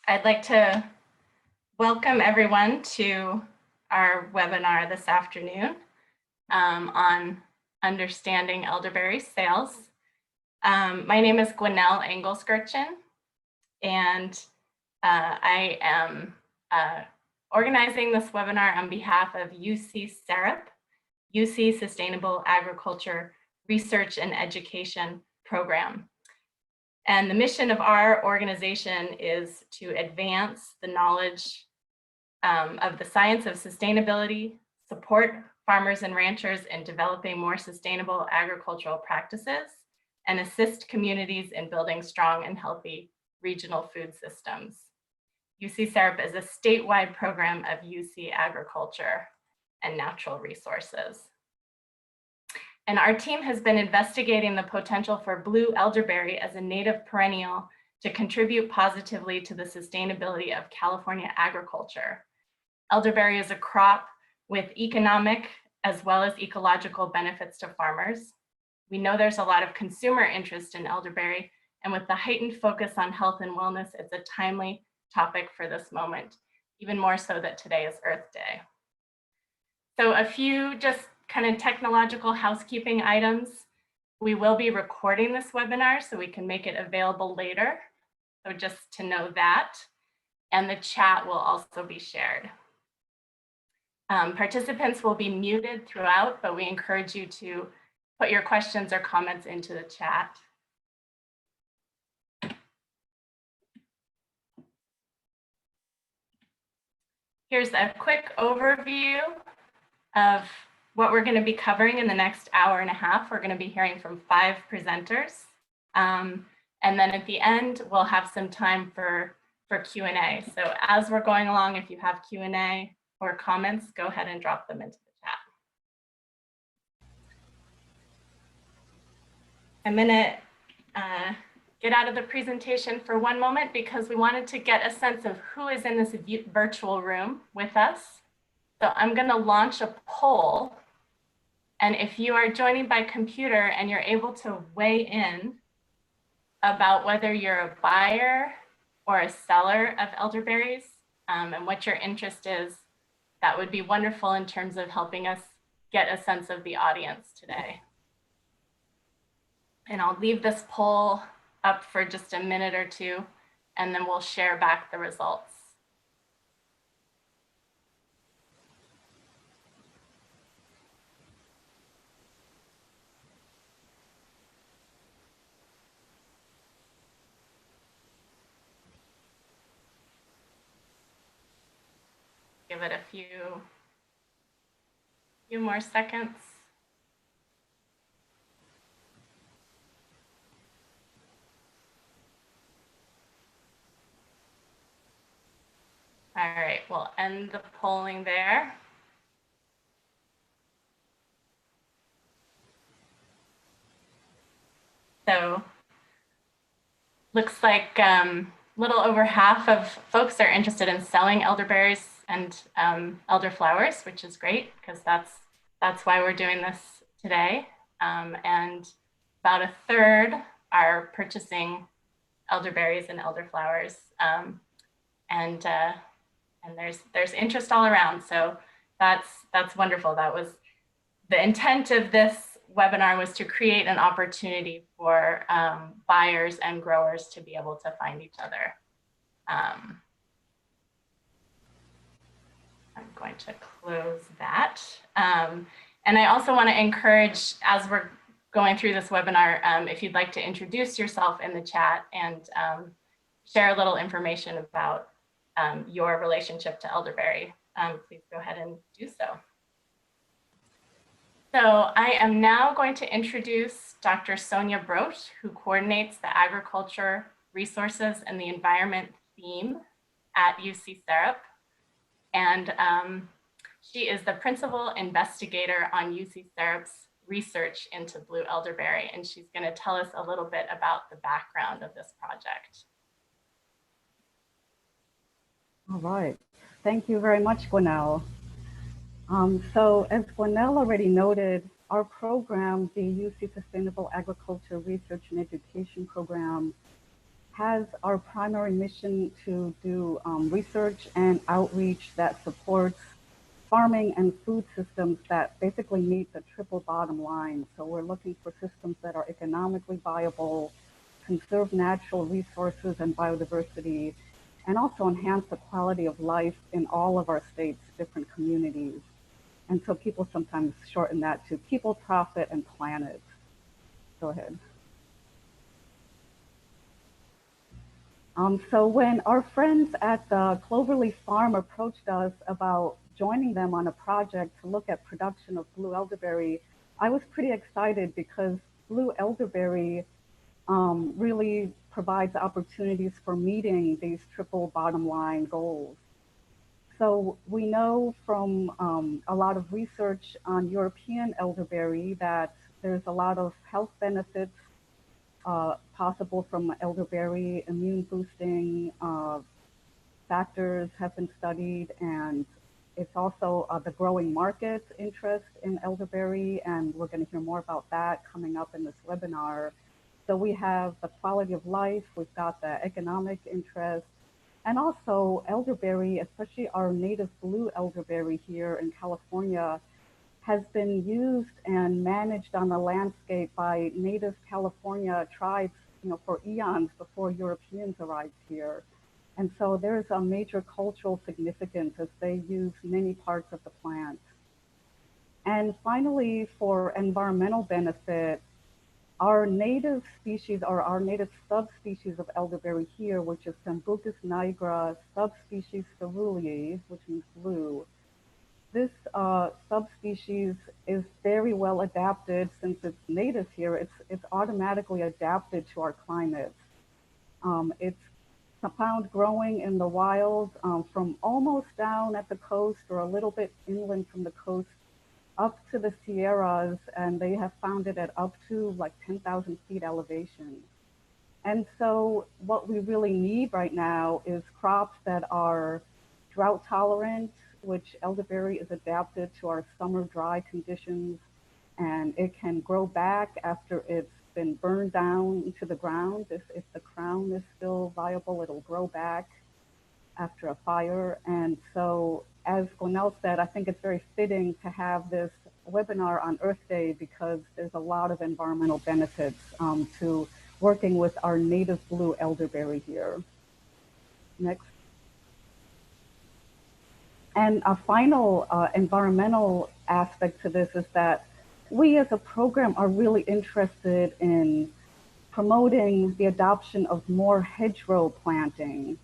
I'd like to welcome everyone to our webinar this afternoon on understanding elderberry sales. My name is Gwinnell Engelskirchen, and I am organizing this webinar on behalf of UC SAREP, UC Sustainable Agriculture Research and Education Program. And the mission of our organization is to advance the knowledge of the science of sustainability, support farmers and ranchers in developing more sustainable agricultural practices, and assist communities in building strong and healthy regional food systems. UC SAREP is a statewide program of UC Agriculture and Natural Resources. And our team has been investigating the potential for blue elderberry as a native perennial to contribute positively to the sustainability of California agriculture. Elderberry is a crop with economic as well as ecological benefits to farmers. We know there's a lot of consumer interest in elderberry, and with the heightened focus on health and wellness, it's a timely topic for this moment, even more so that today is Earth Day. So a few just kind of technological housekeeping items. We will be recording this webinar so we can make it available later. So just to know that, and the chat will also be shared. Participants will be muted throughout, but we encourage you to put your questions or comments into the chat. Here's a quick overview of what we're going to be covering in the next hour and a half. We're going to be hearing from 5 presenters. And then at the end, we'll have some time for Q&A. So as we're going along, if you have Q&A or comments, go ahead and drop them into the chat. I'm going to get out of the presentation for one moment because we wanted to get a sense of who is in this virtual room with us. So I'm going to launch a poll. And if you are joining by computer and you're able to weigh in about whether you're a buyer or a seller of elderberries and what your interest is, that would be wonderful in terms of helping us get a sense of the audience today. And I'll leave this poll up for just a minute or two, and then we'll share back the results. Give it a few more seconds. All right, we'll end the polling there. So looks like little over half of folks are interested in selling elderberries and elderflowers, which is great because that's why we're doing this today. And about a third are purchasing elderberries and elderflowers. And there's interest all around. So that's wonderful. That was the intent of this webinar, was to create an opportunity for buyers and growers to be able to find each other. I'm going to close that. And I also want to encourage, as we're going through this webinar, if you'd like to introduce yourself in the chat and share a little information about your relationship to elderberry, please go ahead and do so. So I am now going to introduce Dr. Sonja Brodt, who coordinates the Agriculture, Resources, and the Environment theme at UC SAREP. And she is the principal investigator on UC SAREP's research into blue elderberry, and she's going to tell us a little bit about the background of this project. All right. Thank you very much, Gwinnell. So as Gwinnell already noted, our program, the UC Sustainable Agriculture Research and Education Program, has our primary mission to do research and outreach that supports farming and food systems that basically meet the triple bottom line. So we're looking for systems that are economically viable, conserve natural resources and biodiversity, and also enhance the quality of life in all of our states' different communities. And so people sometimes shorten that to people, profit, and planet. Go ahead. So when our friends at the Cloverleaf Farm approached us about joining them on a project to look at production of blue elderberry, I was pretty excited because blue elderberry really provides opportunities for meeting these triple bottom line goals. So we know from a lot of research on European elderberry that there's a lot of health benefits possible from elderberry. Immune boosting factors have been studied, and it's also the growing market interest in elderberry, and we're going to hear more about that coming up in this webinar. So we have the quality of life, we've got the economic interest, and also elderberry, especially our native blue elderberry here in California, has been used and managed on the landscape by native California tribes, for eons before Europeans arrived here. And so there's a major cultural significance as they use many parts of the plant. And finally, for environmental benefit, our native species or our native subspecies of elderberry here, which is Sambucus nigra, subspecies cerulea, which means blue. This subspecies is very well adapted since it's native here. It's automatically adapted to our climate. It's found growing in the wild from almost down at the coast or a little bit inland from the coast up to the Sierras, and they have found it at up to like 10,000 feet elevation. And so what we really need right now is crops that are drought tolerant, which elderberry is adapted to our summer dry conditions, and it can grow back after it's been burned down to the ground. If the crown is still viable, it'll grow back after a fire. And so, as Gwinnell said, I think it's very fitting to have this webinar on Earth Day because there's a lot of environmental benefits to working with our native blue elderberry here. Next. And a final environmental aspect to this is that we as a program are really interested in promoting the adoption of more hedgerow planting.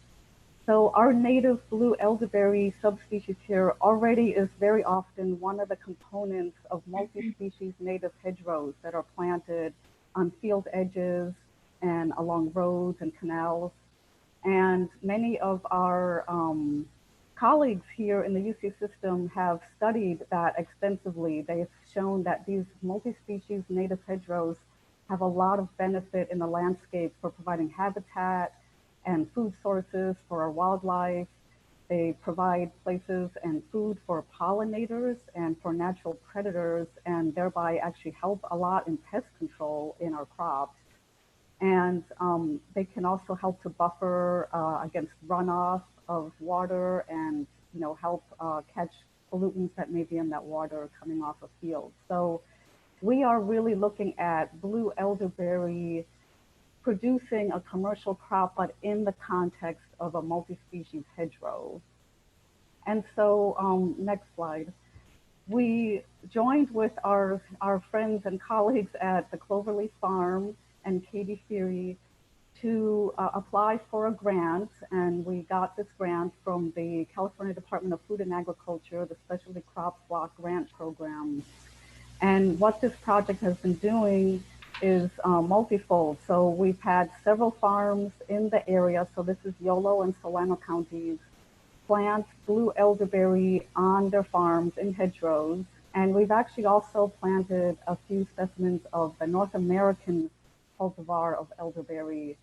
So our native blue elderberry subspecies here already is very often one of the components of multi-species native hedgerows that are planted on field edges and along roads and canals. And many of our colleagues here in the UC system have studied that extensively. They've shown that these multi-species native hedgerows have a lot of benefit in the landscape for providing habitat and food sources for our wildlife. They provide places and food for pollinators and for natural predators, and thereby actually help a lot in pest control in our crops. And they can also help to buffer against runoff of water and help catch pollutants that may be in that water coming off of fields. So we are really looking at blue elderberry producing a commercial crop, but in the context of a multi-species hedgerow. And so, next slide. We joined with our friends and colleagues at the Cloverleaf Farm and Katie Fury to apply for a grant, and we got this grant from the California Department of Food and Agriculture, the Specialty Crops Block Grant Program. And what this project has been doing is multifold. So we've had several farms in the area, so this is Yolo and Solano counties, plant blue elderberry on their farms in hedgerows. And we've actually also planted a few specimens of the North American cultivar of elderberry,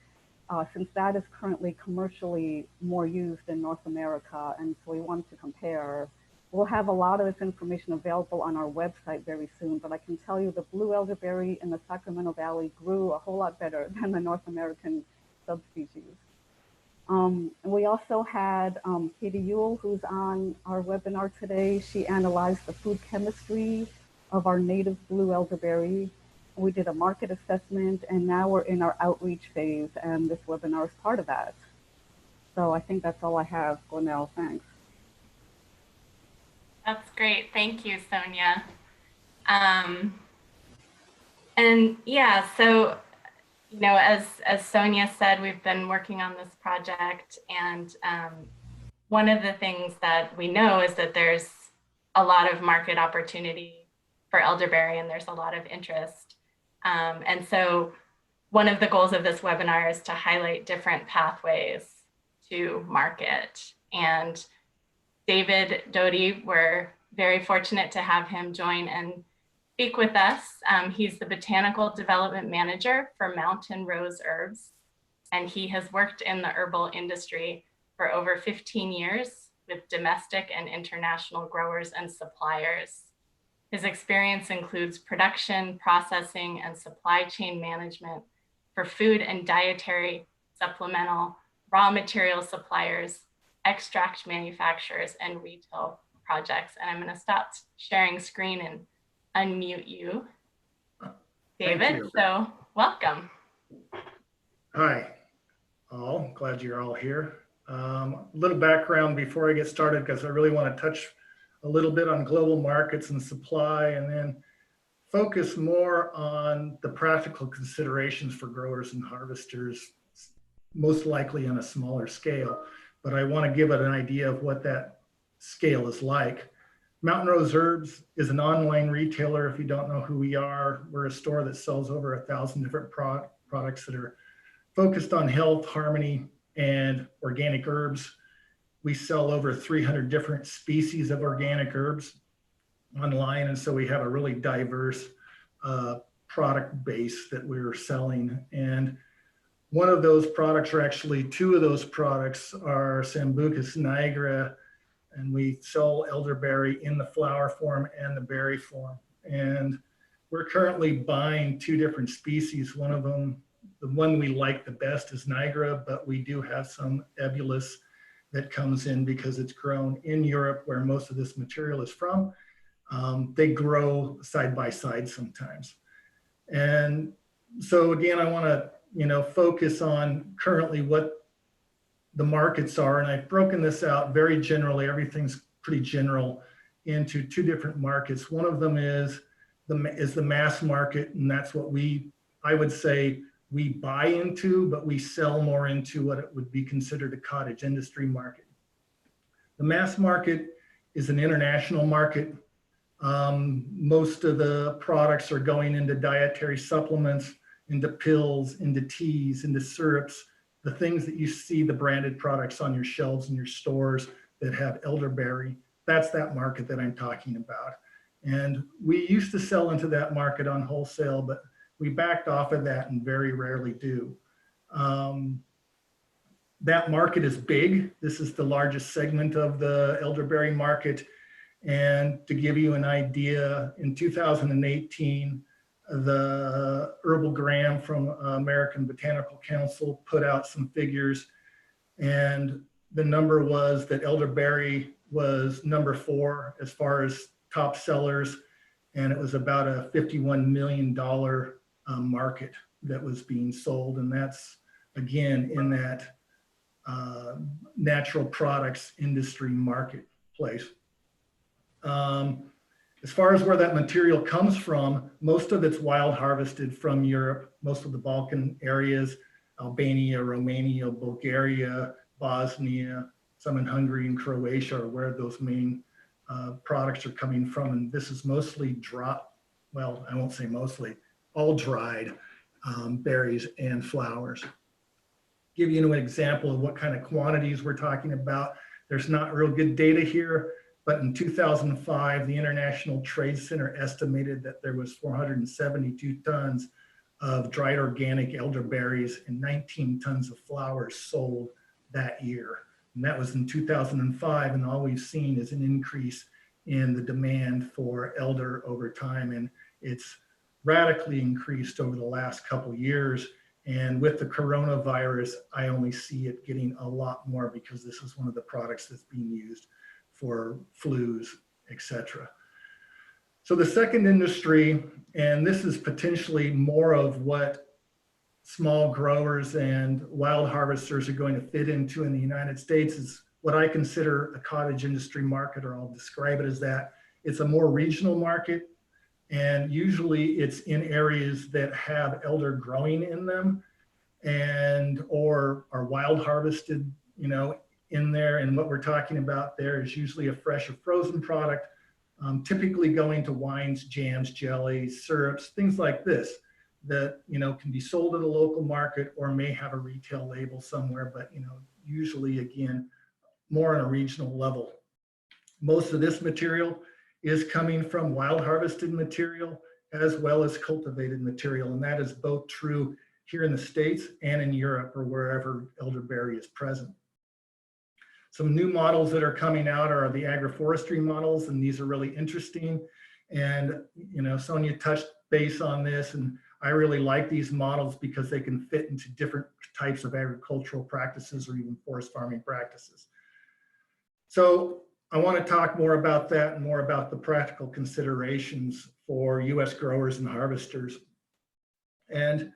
since that is currently commercially more used in North America. And so we wanted to compare. We'll have a lot of this information available on our website very soon, but I can tell you the blue elderberry in the Sacramento Valley grew a whole lot better than the North American subspecies. And we also had Katie Ewell, who's on our webinar today. She analyzed the food chemistry of our native blue elderberry. We did a market assessment, and now we're in our outreach phase, and this webinar is part of that. So I think that's all I have, Glenelle. Thanks. That's great. Thank you, Sonja. And yeah, so, you know, as Sonja said, we've been working on this project, and one of the things that we know is that there's a lot of market opportunity for elderberry, and there's a lot of interest. And so one of the goals of this webinar is to highlight different pathways to market. And David Doty, we're very fortunate to have him join and speak with us. He's the Botanical Development Manager for Mountain Rose Herbs, and he has worked in the herbal industry for over 15 years with domestic and international growers and suppliers. His experience includes production, processing, and supply chain management for food and dietary, supplemental, raw material suppliers, extract manufacturers, and retail projects. And I'm going to stop sharing screen and unmute you, David. So welcome. Hi, all. Glad you're all here. A little background before I get started, because I really want to touch a little bit on global markets and supply, and then focus more on the practical considerations for growers and harvesters, most likely on a smaller scale. But I want to give it an idea of what that scale is like. Mountain Rose Herbs is an online retailer. If you don't know who we are, we're a store that sells over 1,000 different products that are focused on health, harmony, and organic herbs. We sell over 300 different species of organic herbs online, and so we have a really diverse product base that we're selling. And one of those products, or actually two of those products, are Sambucus nigra, and we sell elderberry in the flower form and the berry form. And we're currently buying two different species. One of them, the one we like the best, is nigra, but we do have some ebulus that comes in because it's grown in Europe, where most of this material is from. They grow side by side sometimes. And so again, I want to focus on currently what the markets are, and I've broken this out very generally. Everything's pretty general into two different markets. One of them is the mass market, and that's what I would say we buy into, but we sell more into what it would be considered a cottage industry market. The mass market is an international market. Most of the products are going into dietary supplements, into pills, into teas, into syrups, the things that you see, the branded products on your shelves in your stores that have elderberry. That's that market that I'm talking about. And we used to sell into that market on wholesale, but we backed off of that and very rarely do. That market is big. This is the largest segment of the elderberry market. And to give you an idea, in 2018, the Herbal Gram from American Botanical Council put out some figures, and the number was that elderberry was number 4 as far as top sellers, and it was about a $51 million market that was being sold, and that's again in that natural products industry marketplace. As far as where that material comes from, most of it's wild harvested from Europe, most of the Balkan areas, Albania, Romania, Bulgaria, Bosnia, some in Hungary and Croatia are where those main products are coming from. And this is mostly well, I won't say mostly, all dried berries and flowers. Give you an example of what kind of quantities we're talking about. There's not real good data here, but in 2005, the International Trade Center estimated that there was 472 tons of dried organic elderberries and 19 tons of flowers sold that year. And that was in 2005, and all we've seen is an increase in the demand for elder over time, and it's radically increased over the last couple of years. And with the coronavirus, I only see it getting a lot more because this is one of the products that's being used for flus, etc. So the second industry, and this is potentially more of what small growers and wild harvesters are going to fit into in the United States, is what I consider a cottage industry market, or I'll describe it as that. It's a more regional market, and usually it's in areas that have elder growing in them and or are wild harvested, in there. And what we're talking about there is usually a fresh or frozen product, typically going to wines, jams, jellies, syrups, things like this that can be sold at a local market or may have a retail label somewhere, but usually again more on a regional level. Most of this material is coming from wild harvested material as well as cultivated material, and that is both true here in the States and in Europe or wherever elderberry is present. Some new models that are coming out are the agroforestry models, and these are really interesting. And Sonja touched base on this, and I really like these models because they can fit into different types of agricultural practices or even forest farming practices. So I want to talk more about that and more about the practical considerations for US growers and harvesters. And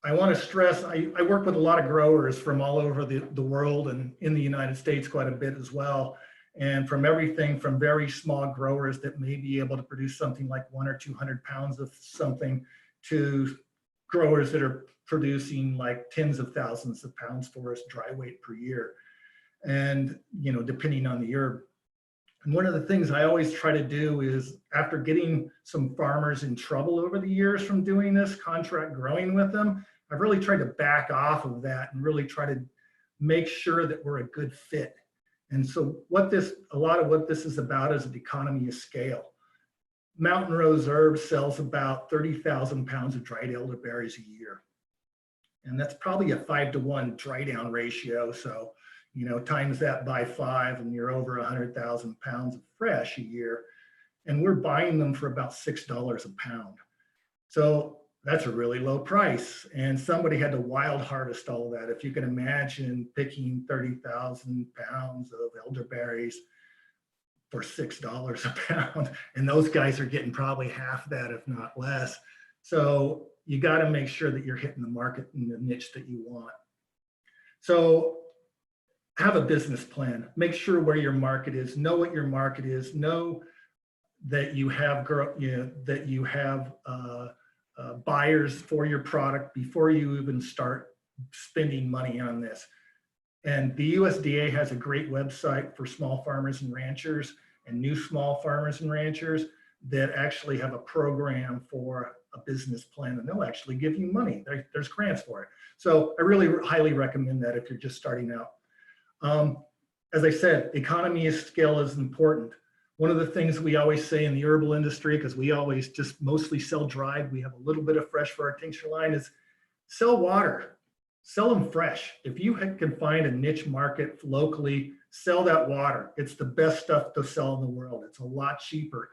I want to stress, I work with a lot of growers from all over the world and in the United States quite a bit as well. And from everything from very small growers that may be able to produce something like 100 or 200 pounds of something to growers that are producing like tens of thousands of pounds for us dry weight per year. And, depending on the herb. And one of the things I always try to do is, after getting some farmers in trouble over the years from doing this contract growing with them, I've really tried to back off of that and really try to make sure that we're a good fit. And so a lot of what this is about is an economy of scale. Mountain Rose Herbs sells about 30,000 pounds of dried elderberries a year. And that's probably a 5-to-1 dry down ratio. So times that by 5 and you're over 100,000 pounds of fresh a year. And we're buying them for about $6 a pound. So that's a really low price. And somebody had to wild harvest all of that. If you can imagine picking 30,000 pounds of elderberries for $6 a pound, and those guys are getting probably half that, if not less. So you got to make sure that you're hitting the market in the niche that you want. So have a business plan. Make sure where your market is. Know what your market is. Know that you have buyers for your product before you even start spending money on this. And the USDA has a great website for small farmers and ranchers and new small farmers and ranchers that actually have a program for a business plan, and they'll actually give you money. There's grants for it. So I really highly recommend that if you're just starting out. As I said, economy of scale is important. One of the things we always say in the herbal industry, because we always just mostly sell dried, we have a little bit of fresh for our tincture line, is sell water, sell them fresh. If you can find a niche market locally, sell that water. It's the best stuff to sell in the world. It's a lot cheaper,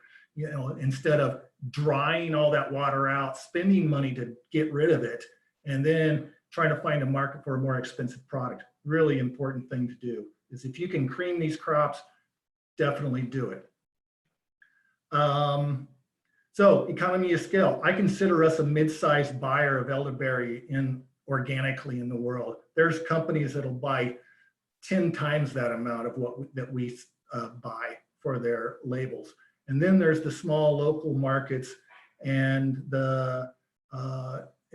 instead of drying all that water out, spending money to get rid of it, and then trying to find a market for a more expensive product. Really important thing to do is, if you can cream these crops, definitely do it. So economy of scale. I consider us a mid-sized buyer of elderberry organically in the world. There's companies that'll buy 10 times that amount of that we buy for their labels. And then there's the small local markets, and the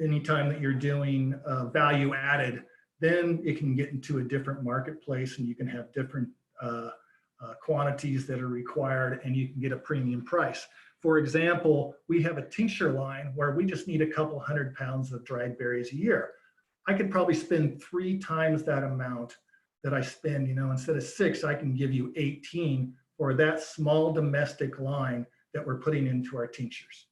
anytime that you're doing value added, then it can get into a different marketplace, and you can have different quantities that are required, and you can get a premium price. For example, we have a tincture line where we just need a couple 100 pounds of dried berries a year. I could probably spend 3 times that amount that I spend, instead of 6, I can give you 18 for that small domestic line that we're putting into our tinctures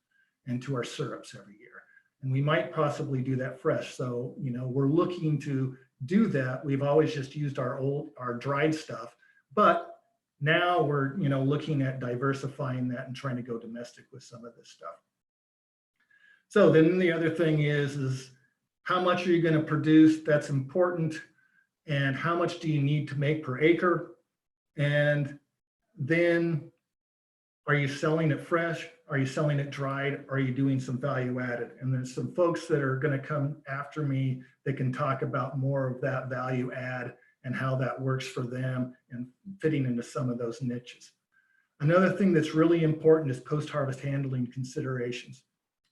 and to our syrups every year. And we might possibly do that fresh. So, we're looking to do that. We've always just used our dried stuff, but now we're, looking at diversifying that and trying to go domestic with some of this stuff. So then the other thing is how much are you going to produce? That's important. And how much do you need to make per acre? And then, are you selling it fresh? Are you selling it dried? Are you doing some value added? And there's some folks that are going to come after me that can talk about more of that value add and how that works for them and fitting into some of those niches. Another thing that's really important is post-harvest handling considerations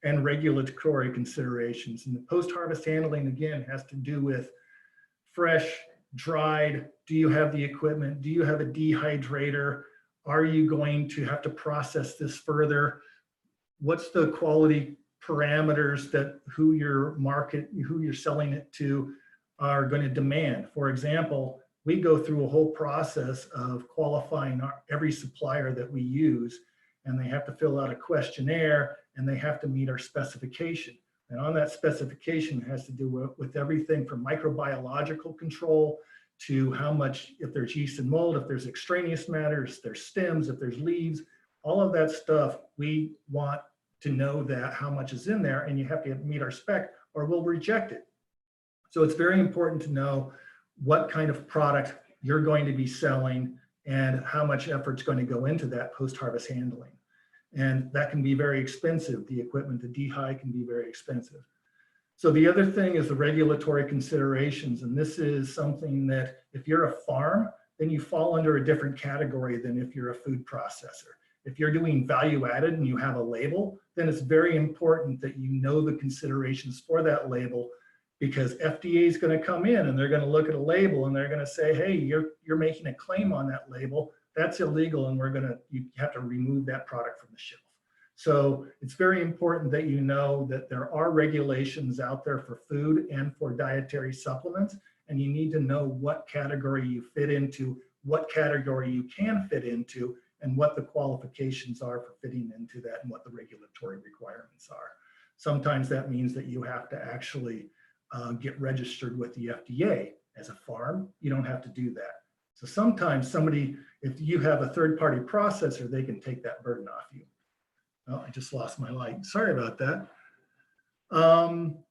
and regulatory considerations. And the post-harvest handling, again, has to do with fresh, dried. Do you have the equipment? Do you have a dehydrator? Are you going to have to process this further? What's the quality parameters that who you're selling it to are going to demand? For example, we go through a whole process of qualifying every supplier that we use, and they have to fill out a questionnaire and they have to meet our specification. And on that specification has to do with everything from microbiological control to how much, if there's yeast and mold, if there's extraneous matter, if there's stems, if there's leaves, all of that stuff, we want to know that how much is in there, and you have to meet our spec or we'll reject it. So it's very important to know what kind of product you're going to be selling and how much effort's going to go into that post-harvest handling. And that can be very expensive. The equipment, the dehy, can be very expensive. So the other thing is the regulatory considerations. And this is something that if you're a farm, then you fall under a different category than if you're a food processor. If you're doing value added and you have a label, then it's very important that you know the considerations for that label, because FDA is going to come in and they're going to look at a label and they're going to say, hey, you're making a claim on that label. That's illegal, and you have to remove that product from the shelf. So it's very important that you know that there are regulations out there for food and for dietary supplements, and you need to know what category you fit into, what category you can fit into, and what the qualifications are for fitting into that and what the regulatory requirements are. Sometimes that means that you have to actually get registered with the FDA. As a farm, you don't have to do that. So sometimes if you have a third-party processor, they can take that burden off you. Oh, I just lost my light. Sorry about that.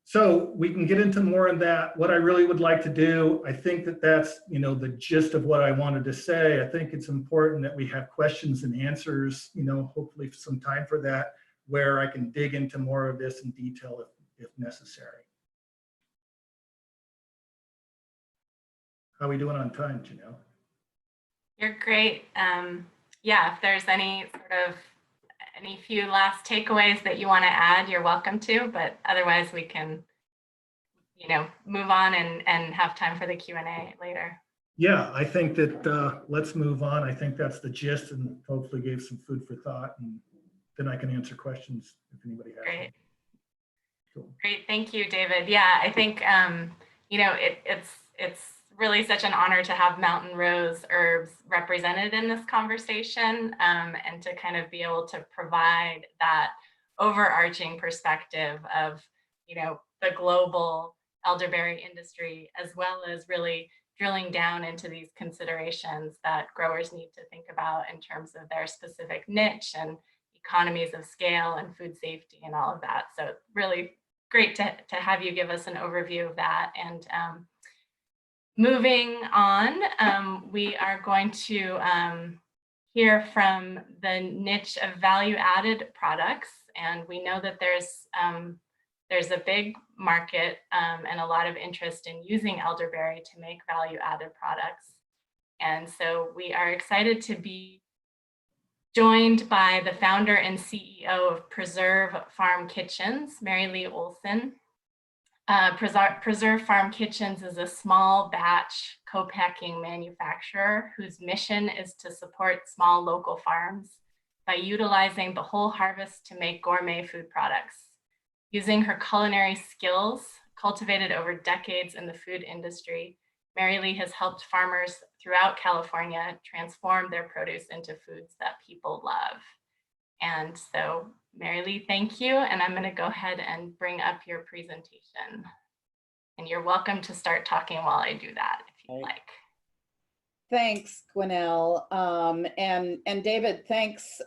So we can get into more of that. What I really would like to do, I think that's the gist of what I wanted to say. I think it's important that we have questions and answers, hopefully some time for that, where I can dig into more of this in detail if necessary. How are we doing on time, Janelle? You're great. Yeah, if there's any few last takeaways that you want to add, you're welcome to, but otherwise we can, move on and have time for the Q&A later. Yeah, I think that let's move on. I think that's the gist, and hopefully gave some food for thought, and then I can answer questions if anybody has. Great. Cool. Great, thank you, David. Yeah, I think, it's really such an honor to have Mountain Rose herbs represented in this conversation, and to kind of be able to provide that overarching perspective of, the global elderberry industry, as well as really drilling down into these considerations that growers need to think about in terms of their specific niche and economies of scale and food safety and all of that. So really great to have you give us an overview of that. And moving on, we are going to hear from the niche of value-added products, and we know that there's a big market and a lot of interest in using elderberry to make value-added products. And so we are excited to be joined by the founder and CEO of Preserve Farm Kitchens, Merrilee Olson. Preserve Farm Kitchens is a small batch co-packing manufacturer whose mission is to support small local farms by utilizing the whole harvest to make gourmet food products. Using her culinary skills, cultivated over decades in the food industry, Merrilee has helped farmers throughout California transform their produce into foods that people love. And so, Merrilee, thank you. And I'm going to go ahead and bring up your presentation. And you're welcome to start talking while I do that, if you'd like. Thanks, Gwinnell. And David, thanks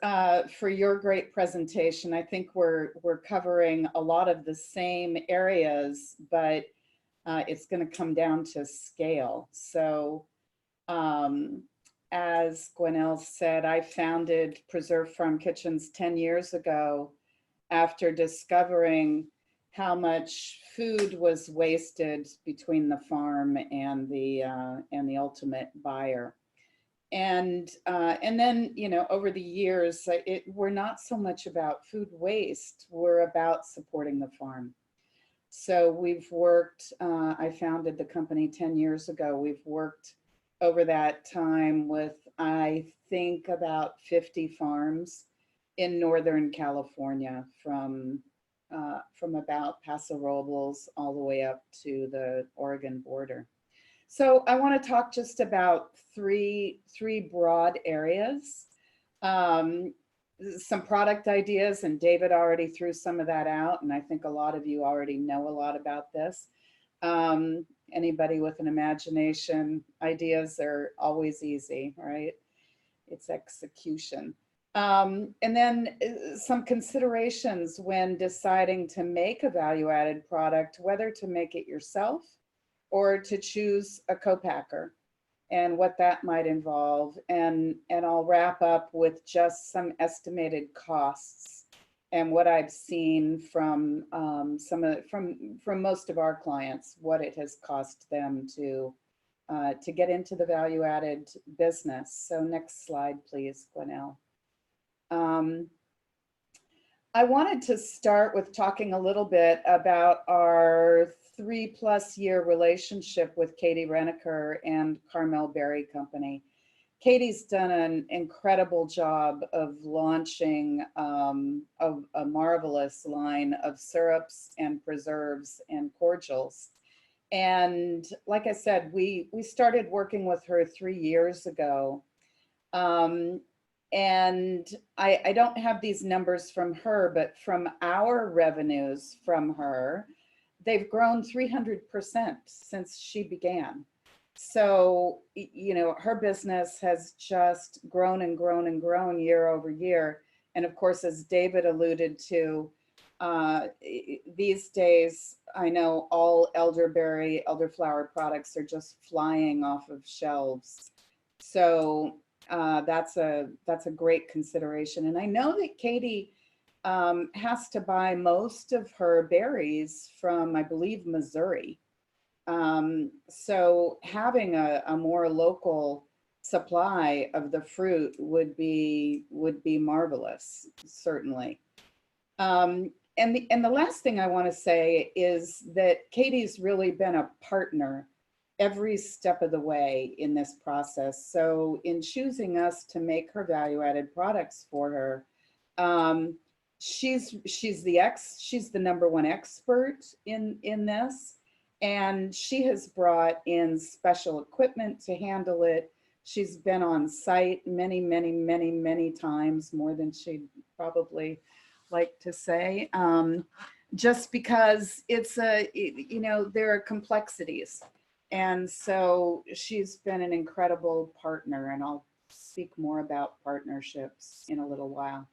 for your great presentation. I think we're covering a lot of the same areas, but it's going to come down to scale. So as Gwinnell said, I founded Preserve Farm Kitchens 10 years ago after discovering how much food was wasted between the farm and the ultimate buyer. And then, you know, over the years, we're not so much about food waste, we're about supporting the farm. So we've worked, I founded the company 10 years ago. We've worked over that time with, I think, about 50 farms in Northern California, from about Paso Robles all the way up to the Oregon border. So I want to talk just about three broad areas. Some product ideas, and David already threw some of that out, and I think a lot of you already know a lot about this. Anybody with an imagination, ideas are always easy, right? It's execution. And then some considerations when deciding to make a value-added product, whether to make it yourself or to choose a co-packer, and what that might involve. And I'll wrap up with just some estimated costs and what I've seen from from most of our clients, what it has cost them to get into the value-added business. So next slide, please, Gwinnell. I wanted to start with talking a little bit about our 3+ year relationship with Katie Reneker and Carmel Berry Company. Katie's done an incredible job of launching a marvelous line of syrups and preserves and cordials. And like I said, we started working with her 3 years ago. And I don't have these numbers from her, but from our revenues from her, they've grown 300% since she began. So, you know, her business has just grown and grown and grown year over year. And of course, as David alluded to, these days, I know all elderberry, elderflower products are just flying off of shelves. So that's a great consideration. And I know that Katie has to buy most of her berries from, I believe, Missouri. So having a more local supply of the fruit would be marvelous, certainly. And the last thing I want to say is that Katie's really been a partner every step of the way in this process. So in choosing us to make her value-added products for her, she's the #1 expert in this, and she has brought in special equipment to handle it. She's been on site many times, more than she'd probably like to say, just because it's you know, there are complexities. And so she's been an incredible partner, and I'll speak more about partnerships in a little while.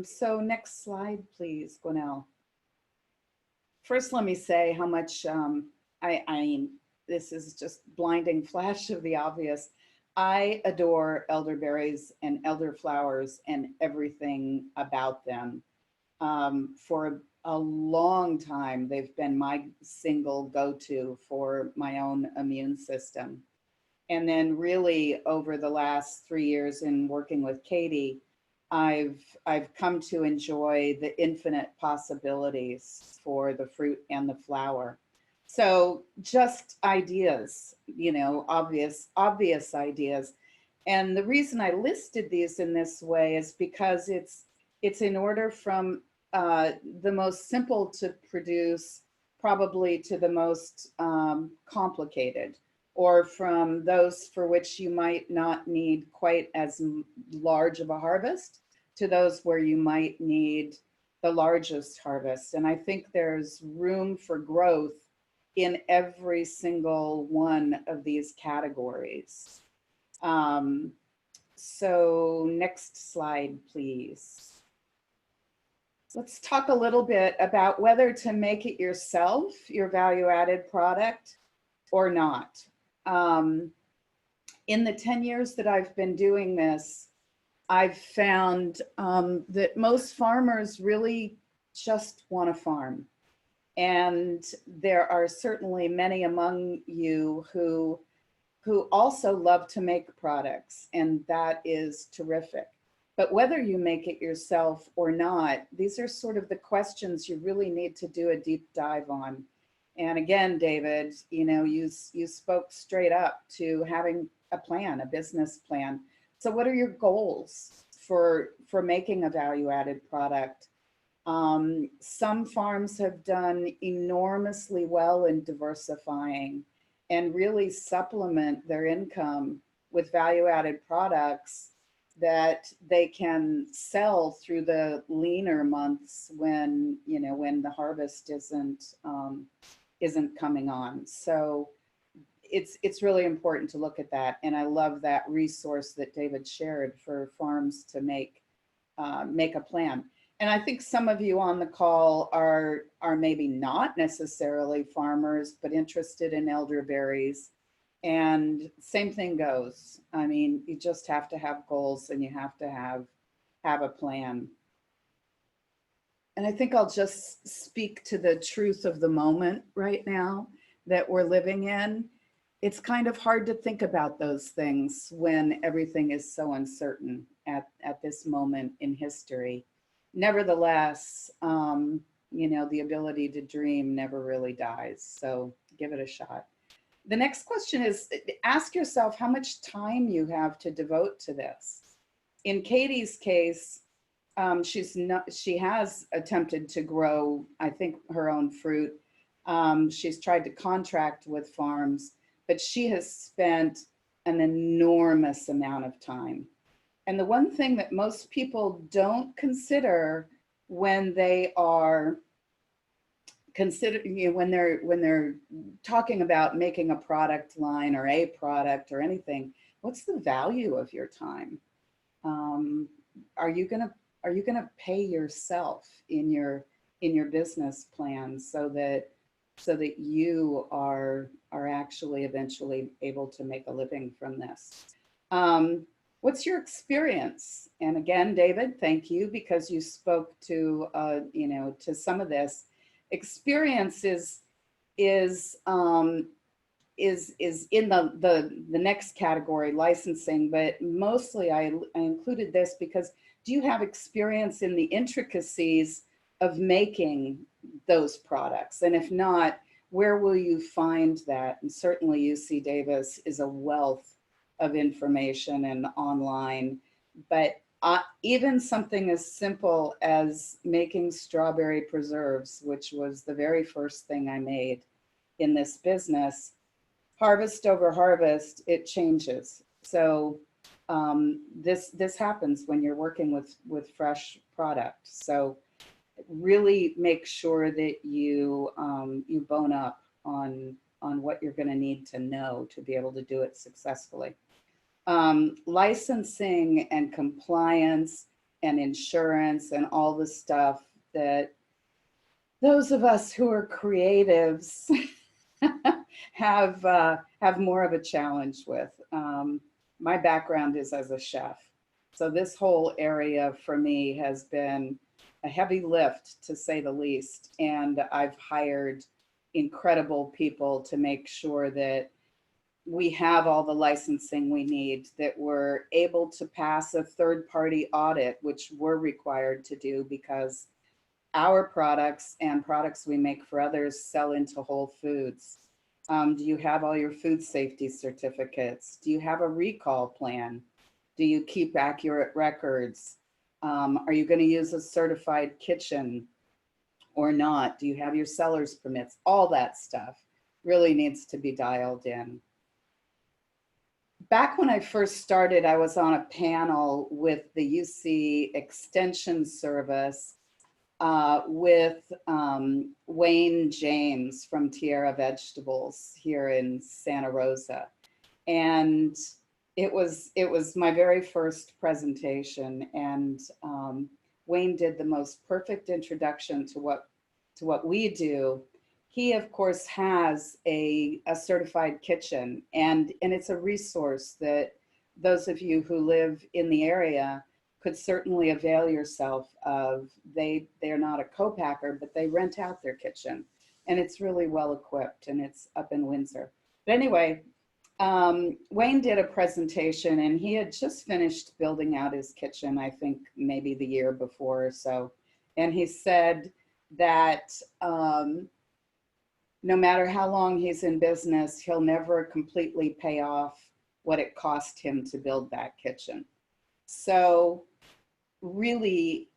So next slide, please, Gwinnell. First, let me say how much, I mean, this is just blinding flash of the obvious. I adore elderberries and elderflowers and everything about them. For a long time, they've been my single go-to for my own immune system. And then really over the last 3 years in working with Katie, I've come to enjoy the infinite possibilities for the fruit and the flower. So just ideas, you know, obvious ideas. And the reason I listed these in this way is because it's in order from the most simple to produce probably to the most complicated, or from those for which you might not need quite as large of a harvest to those where you might need the largest harvest. And I think there's room for growth in every single one of these categories. So next slide, please. Let's talk a little bit about whether to make it yourself, your value-added product, or not. In the 10 years that I've been doing this, I've found that most farmers really just want to farm. And there are certainly many among you who also love to make products, and that is terrific. But whether you make it yourself or not, these are sort of the questions you really need to do a deep dive on. And again, David, you know, you spoke straight up to having a plan, a business plan. So what are your goals for making a value-added product? Some farms have done enormously well in diversifying and really supplement their income with value-added products that they can sell through the leaner months when, you know, when the harvest isn't coming on. So it's really important to look at that. And I love that resource that David shared for farms to make a plan. And I think some of you on the call are maybe not necessarily farmers, but interested in elderberries. And same thing goes. I mean, you just have to have goals, and you have to have a plan. And I think I'll just speak to the truth of the moment right now that we're living in. It's kind of hard to think about those things when everything is so uncertain at this moment in history. Nevertheless, you know, the ability to dream never really dies. So give it a shot. The next question is, ask yourself how much time you have to devote to this. In Katie's case, she has attempted to grow, I think, her own fruit. She's tried to contract with farms, but she has spent an enormous amount of time. And the one thing that most people don't consider when they are when they're talking about making a product line or a product or anything, what's the value of your time? Are you gonna pay yourself in your business plan so that you are actually eventually able to make a living from this? What's your experience? And again, David, thank you, because you spoke to you know, to some of this. Experience is in the next category, licensing, but mostly I included this because do you have experience in the intricacies of making those products? And if not, where will you find that? And certainly UC Davis is a wealth of information and online, but even something as simple as making strawberry preserves, which was the very first thing I made in this business, harvest over harvest, it changes. So this happens when you're working with fresh product. So really make sure that you you bone up on what you're going to need to know to be able to do it successfully. Licensing and compliance and insurance and all the stuff that those of us who are creatives have more of a challenge with. My background is as a chef. So this whole area for me has been a heavy lift, to say the least. And I've hired incredible people to make sure that we have all the licensing we need, that we're able to pass a third-party audit, which we're required to do because our products and products we make for others sell into Whole Foods. Do you have all your food safety certificates? Do you have a recall plan? Do you keep accurate records? Are you going to use a certified kitchen or not? Do you have your seller's permits? All that stuff really needs to be dialed in. Back when I first started, I was on a panel with the UC Extension Service, with Wayne James from Tierra Vegetables here in Santa Rosa. And it was my very first presentation, and Wayne did the most perfect introduction to what we do. He, of course, has a certified kitchen, and it's a resource that those of you who live in the area could certainly avail yourself of. They're not a co-packer, but they rent out their kitchen, and it's really well equipped, and it's up in Windsor. But anyway, Wayne did a presentation, and he had just finished building out his kitchen, I think maybe the year before or so. And he said that no matter how long he's in business, he'll never completely pay off what it cost him to build that kitchen. So really,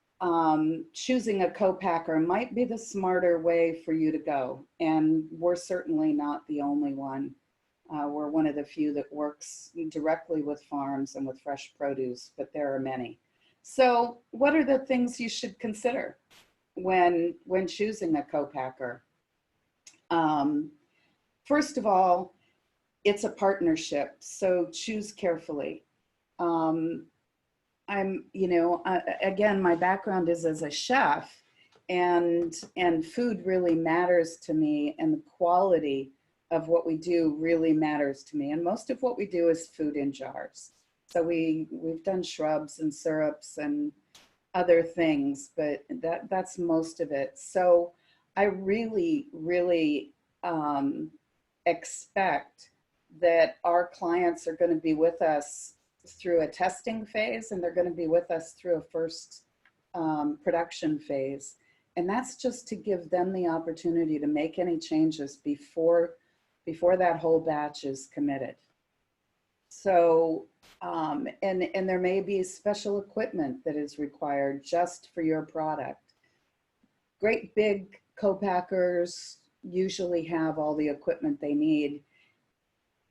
choosing a co-packer might be the smarter way for you to go. And we're certainly not the only one. We're one of the few that works directly with farms and with fresh produce, but there are many. So what are the things you should consider when choosing a co-packer? First of all, it's a partnership, so choose carefully. Again, my background is as a chef, and food really matters to me, and the quality of what we do really matters to me. And most of what we do is food in jars. So we've done shrubs and syrups and other things, but that's most of it. So I really, really expect that our clients are going to be with us through a testing phase, and they're going to be with us through a first production phase. And that's just to give them the opportunity to make any changes before that whole batch is committed. So, and there may be special equipment that is required just for your product. Great big co-packers usually have all the equipment they need,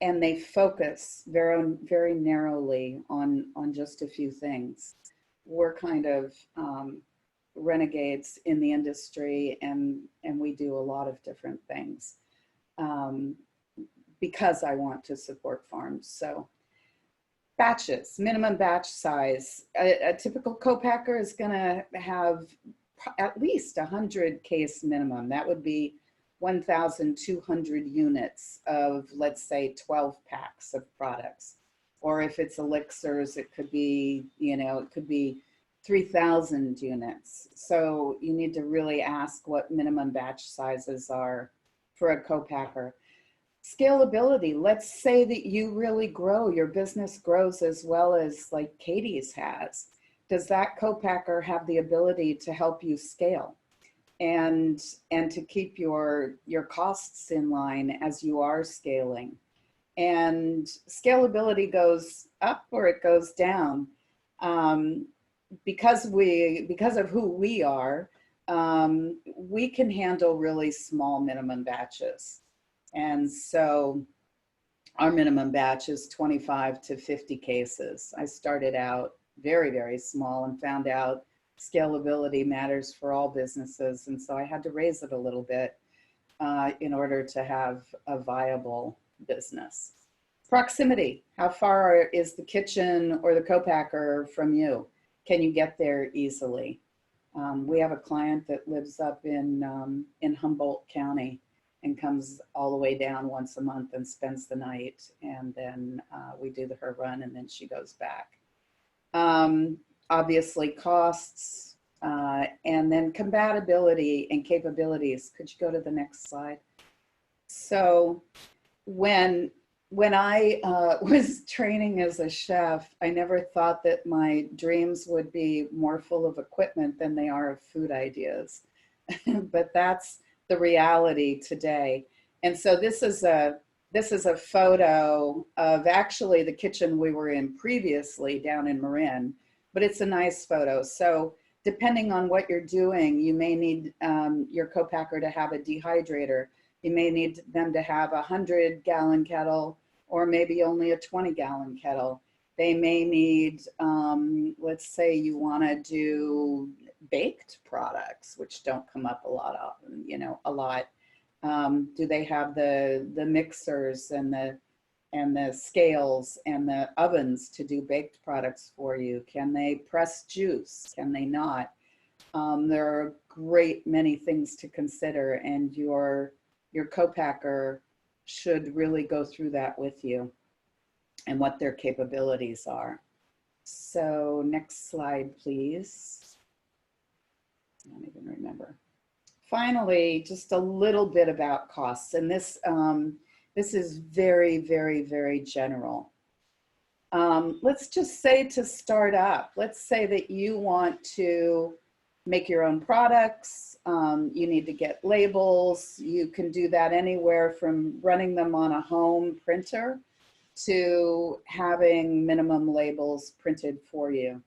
and they focus very, very narrowly on just a few things. We're kind of renegades in the industry, and we do a lot of different things because I want to support farms. So batches, minimum batch size. A typical co-packer is gonna have at least 100 case minimum. That would be 1,200 units of, let's say, 12 packs of products. Or if it's elixirs, it could be, it could be 3,000 units. So you need to really ask what minimum batch sizes are for a co-packer. Scalability, let's say that you really grow, your business grows as well as like Katie's has. Does that co-packer have the ability to help you scale and to keep your costs in line as you are scaling? And scalability goes up or it goes down. Because of who we are, we can handle really small minimum batches. And so our minimum batch is 25 to 50 cases. I started out very, very small and found out scalability matters for all businesses. And so I had to raise it a little bit in order to have a viable business. Proximity, how far is the kitchen or the co-packer from you? Can you get there easily? We have a client that lives up in Humboldt County and comes all the way down once a month and spends the night. And then we do her run and then she goes back. Obviously costs, and then compatibility and capabilities. Could you go to the next slide? So when I was training as a chef, I never thought that my dreams would be more full of equipment than they are of food ideas. But that's the reality today. And so this is a photo of actually the kitchen we were in previously down in Marin, but it's a nice photo. So depending on what you're doing, you may need your co-packer to have a dehydrator. You may need them to have a 100-gallon kettle, or maybe only a 20-gallon kettle. They may need, let's say you want to do baked products, which don't come up a lot often, you know, a lot? Do they have the mixers and the scales and the ovens to do baked products for you? Can they press juice? Can they not? There are a great many things to consider, and your co-packer should really go through that with you and what their capabilities are. So next slide, please. I don't even remember. Finally, just a little bit about costs, and this is very, very, very general. Let's just say to start up, let's say that you want to make your own products. You need to get labels. You can do that anywhere from running them on a home printer to having minimum labels printed for you.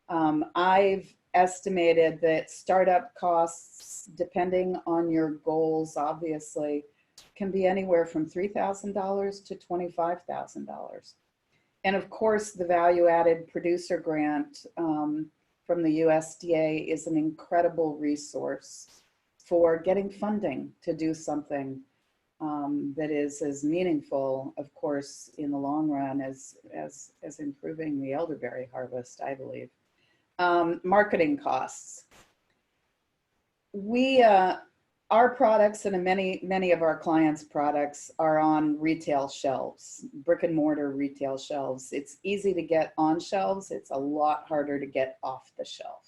I've estimated that startup costs, depending on your goals, obviously, can be anywhere from $3,000 to $25,000. And of course, the value-added producer grant from the USDA is an incredible resource for getting funding to do something that is as meaningful, of course, in the long run as improving the elderberry harvest, I believe. Marketing costs. Our products and many of our clients' products are on retail shelves, brick and mortar retail shelves. It's easy to get on shelves. It's a lot harder to get off the shelf.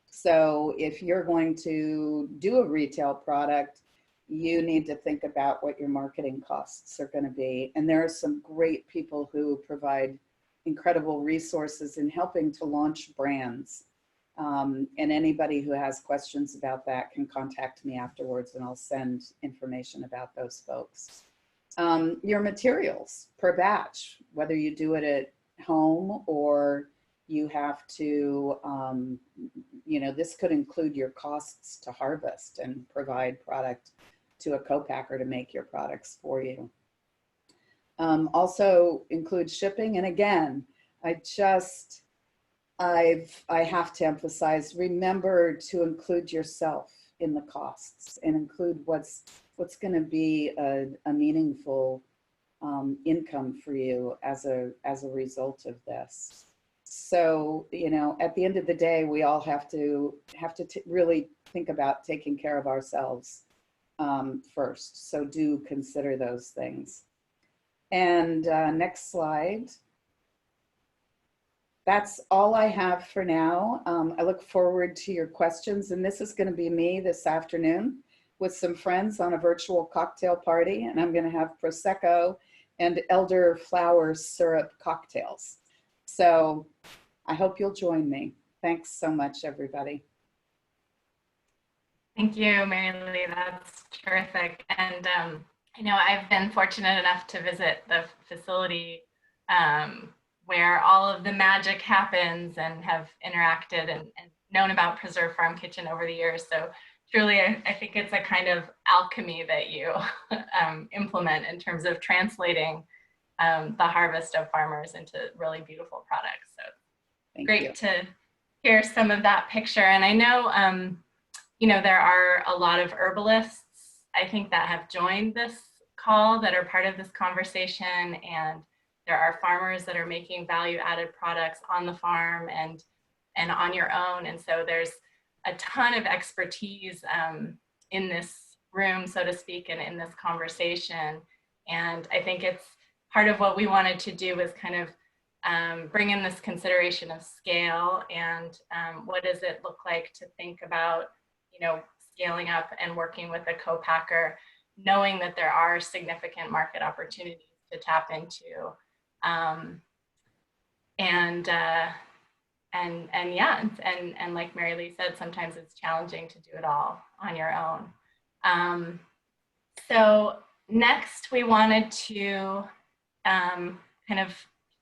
So if you're going to do a retail product, you need to think about what your marketing costs are going to be. And there are some great people who provide incredible resources in helping to launch brands. And anybody who has questions about that can contact me afterwards, and I'll send information about those folks. Your materials per batch, whether you do it at home or you have to, you know, this could include your costs to harvest and provide product to a co-packer to make your products for you. Also include shipping. And again, I have to emphasize, remember to include yourself in the costs and include what's going to be a meaningful income for you as a result of this. So, you know, at the end of the day, we all have to really think about taking care of ourselves first. So do consider those things. And next slide. That's all I have for now. I look forward to your questions, and this is going to be me this afternoon with some friends on a virtual cocktail party, and I'm going to have Prosecco and elderflower syrup cocktails. So I hope you'll join me. Thanks so much, everybody. Thank you, Merrilee. That's terrific. And I know I've been fortunate enough to visit the facility where all of the magic happens, and have interacted and known about Preserve Farm Kitchen over the years. So truly, I think it's a kind of alchemy that you implement in terms of translating the harvest of farmers into really beautiful products. So great to hear some of that picture. And I know, you know, there are a lot of herbalists, I think, that have joined this call, that are part of this conversation, and there are farmers that are making value-added products on the farm and on your own. And so there's a ton of expertise in this room, so to speak, and in this conversation. And I think it's part of what we wanted to do was kind of bring in this consideration of scale and what does it look like to think about, you know, scaling up and working with a co-packer, knowing that there are significant market opportunities to tap into. And like Merrilee said, sometimes it's challenging to do it all on your own. So next we wanted to kind of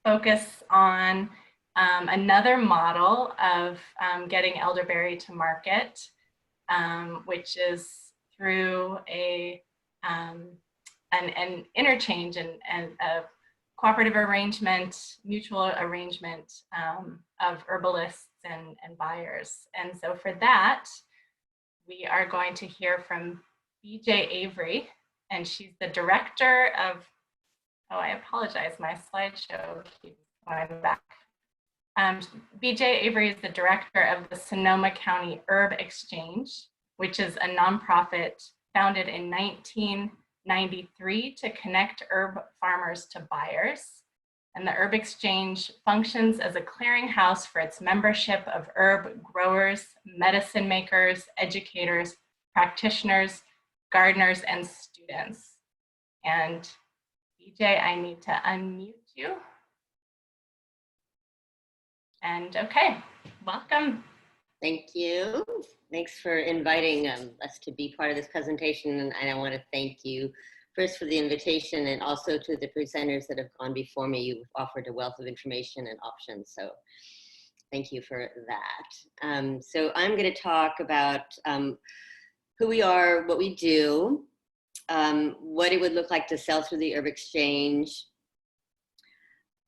focus on another model of getting elderberry to market, which is through an interchange and a cooperative arrangement, mutual arrangement of herbalists and buyers. And so for that, we are going to hear from BJ Avery, and she's the director of, oh, I apologize, my slideshow keeps going back. BJ Avery is the director of the Sonoma County Herb Exchange, which is a nonprofit founded in 1993 to connect herb farmers to buyers. And the Herb Exchange functions as a clearinghouse for its membership of herb growers, medicine makers, educators, practitioners, gardeners, and students. And BJ, I need to unmute you. And okay, welcome. Thank you. Thanks for inviting us to be part of this presentation. And I want to thank you first for the invitation and also to the presenters that have gone before me. You've offered a wealth of information and options. So thank you for that. So I'm going to talk about who we are, what we do, what it would look like to sell through the Herb Exchange,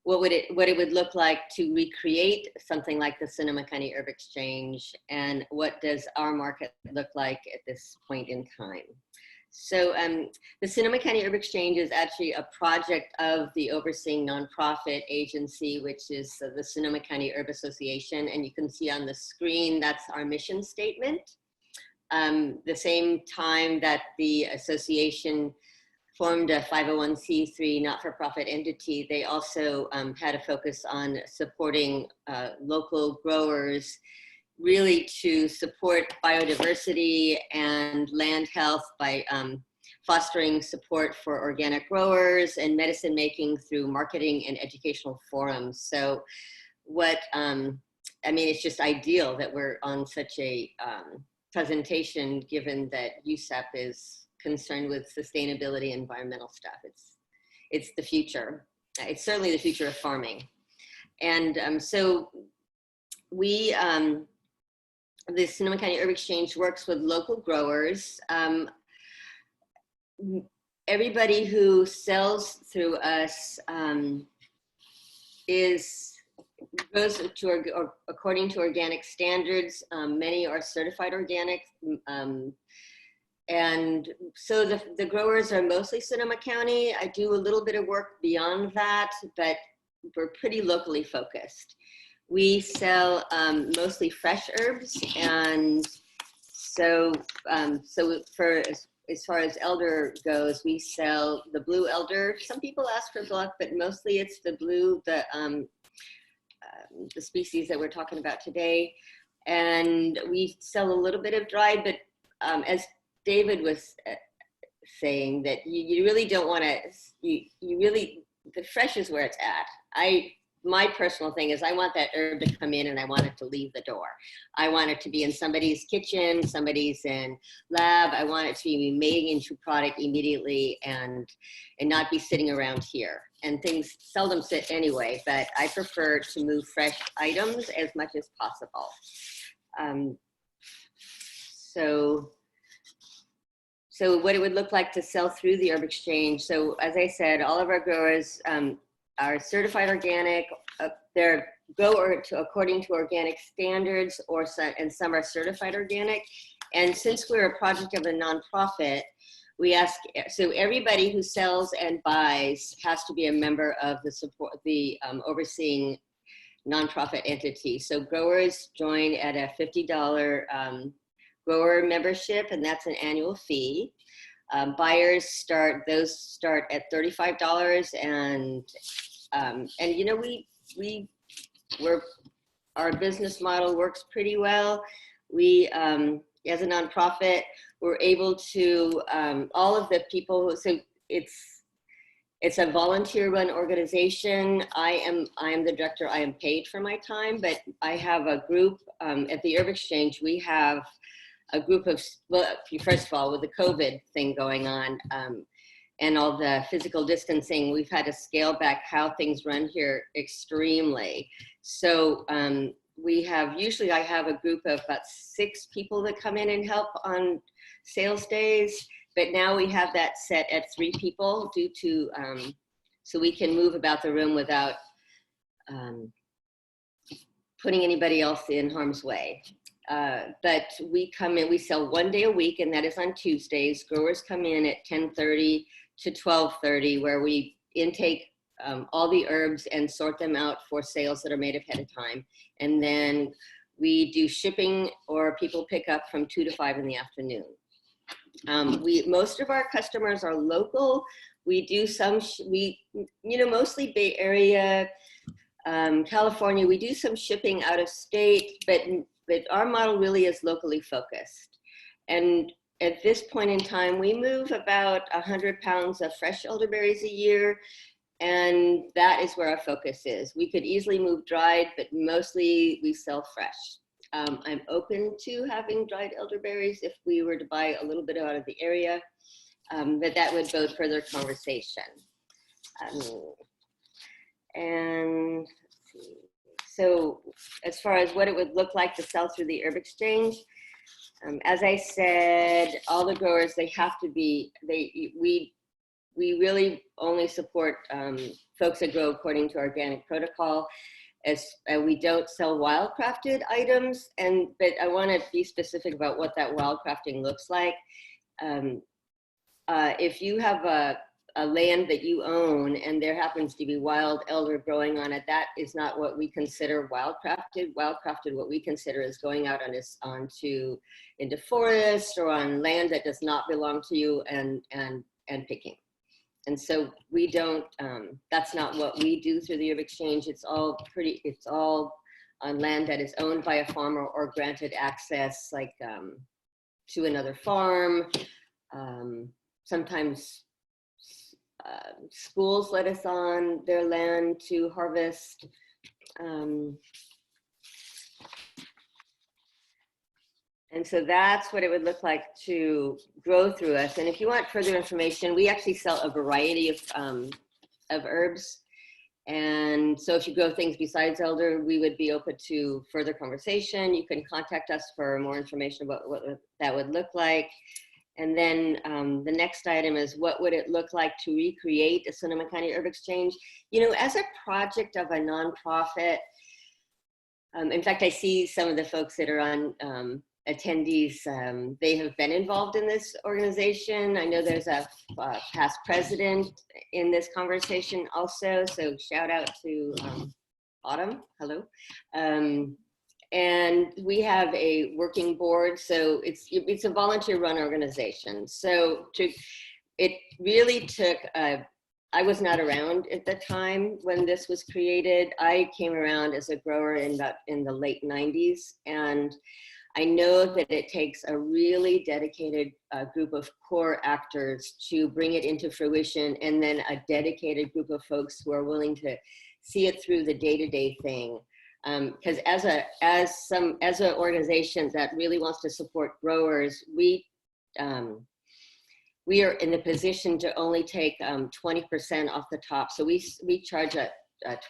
what it would look like to recreate something like the Sonoma County Herb Exchange, and what does our market look like at this point in time. So the Sonoma County Herb Exchange is actually a project of the overseeing nonprofit agency, which is the Sonoma County Herb Association. And you can see on the screen, that's our mission statement. The same time that the association formed a 501c3 not-for-profit entity, they also had a focus on supporting local growers, really to support biodiversity and land health by fostering support for organic growers and medicine making through marketing and educational forums. So what, I mean, it's just ideal that we're on such a presentation, given that USAP is concerned with sustainability, environmental stuff. It's the future. It's certainly the future of farming. And so we, the Sonoma County Herb Exchange works with local growers. Everybody who sells through us goes to, or according to organic standards. Many are certified organic. And so the growers are mostly Sonoma County. I do a little bit of work beyond that, but we're pretty locally focused. We sell mostly fresh herbs, and so for as far as elder goes, we sell the blue elder. Some people ask for black, but mostly it's the blue, the species that we're talking about today. And we sell a little bit of dried, but as David was saying, that you really don't want to, you really, the fresh is where it's at. My personal thing is I want that herb to come in and I want it to leave the door. I want it to be in somebody's kitchen, somebody's in lab. I want it to be made into product immediately and not be sitting around here. And things seldom sit anyway, but I prefer to move fresh items as much as possible. So what it would look like to sell through the Herb Exchange. So as I said, all of our growers are certified organic. They're according to organic standards, and some are certified organic. And since we're a project of a nonprofit, we ask, so everybody who sells and buys has to be a member of the overseeing nonprofit entity. So growers join at a $50 grower membership, and that's an annual fee. Buyers start at $35, and you know, our business model works pretty well. We, as a nonprofit, we're able to, all of the people, so it's a volunteer-run organization. I am the director. I am paid for my time, but I have a group at the Herb Exchange. We have a group of, well, first of all, with the COVID thing going on and all the physical distancing, we've had to scale back how things run here extremely. So usually I have a group of about 6 people that come in and help on sales days, but now we have that set at 3 people due to, so we can move about the room without putting anybody else in harm's way. But we come in, we sell 1 day a week, and that is on Tuesdays. Growers come in at 10:30 to 12:30, where we intake all the herbs and sort them out for sales that are made ahead of time. And then we do shipping, or people pick up from 2 to 5 in the afternoon. Most of our customers are local. We do some, mostly Bay Area, California. We do some shipping out of state, but our model really is locally focused. And at this point in time, we move about 100 pounds of fresh elderberries a year, and that is where our focus is. We could easily move dried, but mostly we sell fresh. I'm open to having dried elderberries if we were to buy a little bit out of the area, but that would bode further conversation. And let's see. So as far as what it would look like to sell through the herb exchange, as I said, all the growers, they have to be, we really only support folks that grow according to organic protocol. As we don't sell wildcrafted items, but I want to be specific about what that wildcrafting looks like. If you have a land that you own and there happens to be wild elder growing on it, that is not what we consider wildcrafted. Wildcrafted, what we consider is going out into forest or on land that does not belong to you and picking. And so we don't, that's not what we do through the herb exchange. It's all on land that is owned by a farmer or granted access, like to another farm. Sometimes schools let us on their land to harvest. And so that's what it would look like to grow through us. And if you want further information, we actually sell a variety of herbs. And so if you grow things besides elder, we would be open to further conversation. You can contact us for more information about what that would look like. And then the next item is, what would it look like to recreate a Sonoma County Herb Exchange? As a project of a nonprofit, in fact, I see some of the folks that are on attendees, they have been involved in this organization. I know there's a past president in this conversation also, so shout out to Autumn, hello. And we have a working board, so it's a volunteer run organization. So it really took, I was not around at the time when this was created. I came around as a grower in the late 90s, and I know that it takes a really dedicated group of core actors to bring it into fruition, and then a dedicated group of folks who are willing to see it through the day-to-day thing. Because as an organization that really wants to support growers, we are in the position to only take 20% off the top. So we charge a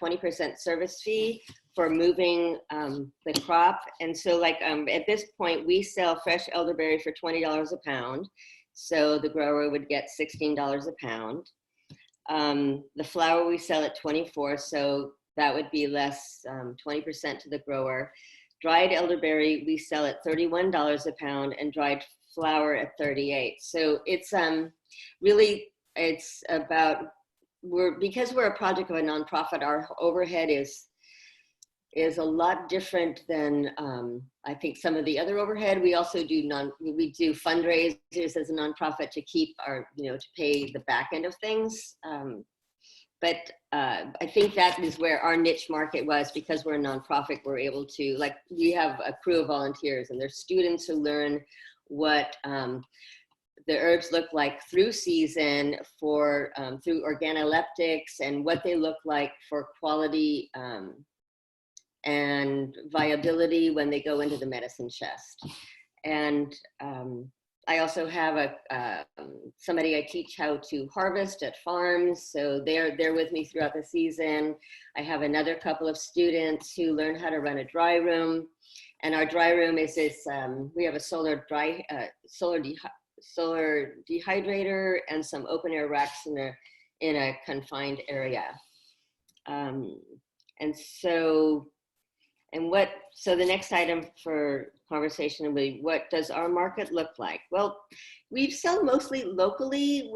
20% service fee for moving the crop. And so at this point, we sell fresh elderberry for $20 a pound. So the grower would get $16 a pound. The flower we sell at $24, so that would be less 20% to the grower. Dried elderberry we sell at $31 a pound, and dried flower at $38. So it's really, it's about, because we're a project of a nonprofit, our overhead is a lot different than I think some of the other overhead. We also do fundraisers as a nonprofit to keep our, to pay the back end of things. But I think that is where our niche market was. Because we're a nonprofit, we're able to, we have a crew of volunteers, and they're students who learn what the herbs look like through season through organoleptics, and what they look like for quality and viability when they go into the medicine chest. And I also have somebody I teach how to harvest at farms, so they're with me throughout the season. I have another couple of students who learn how to run a dry room, and our dry room is this. We have a solar dehydrator and some open air racks in a confined area, and So the next item for conversation will be, what does our market look like? Well, we sell mostly locally.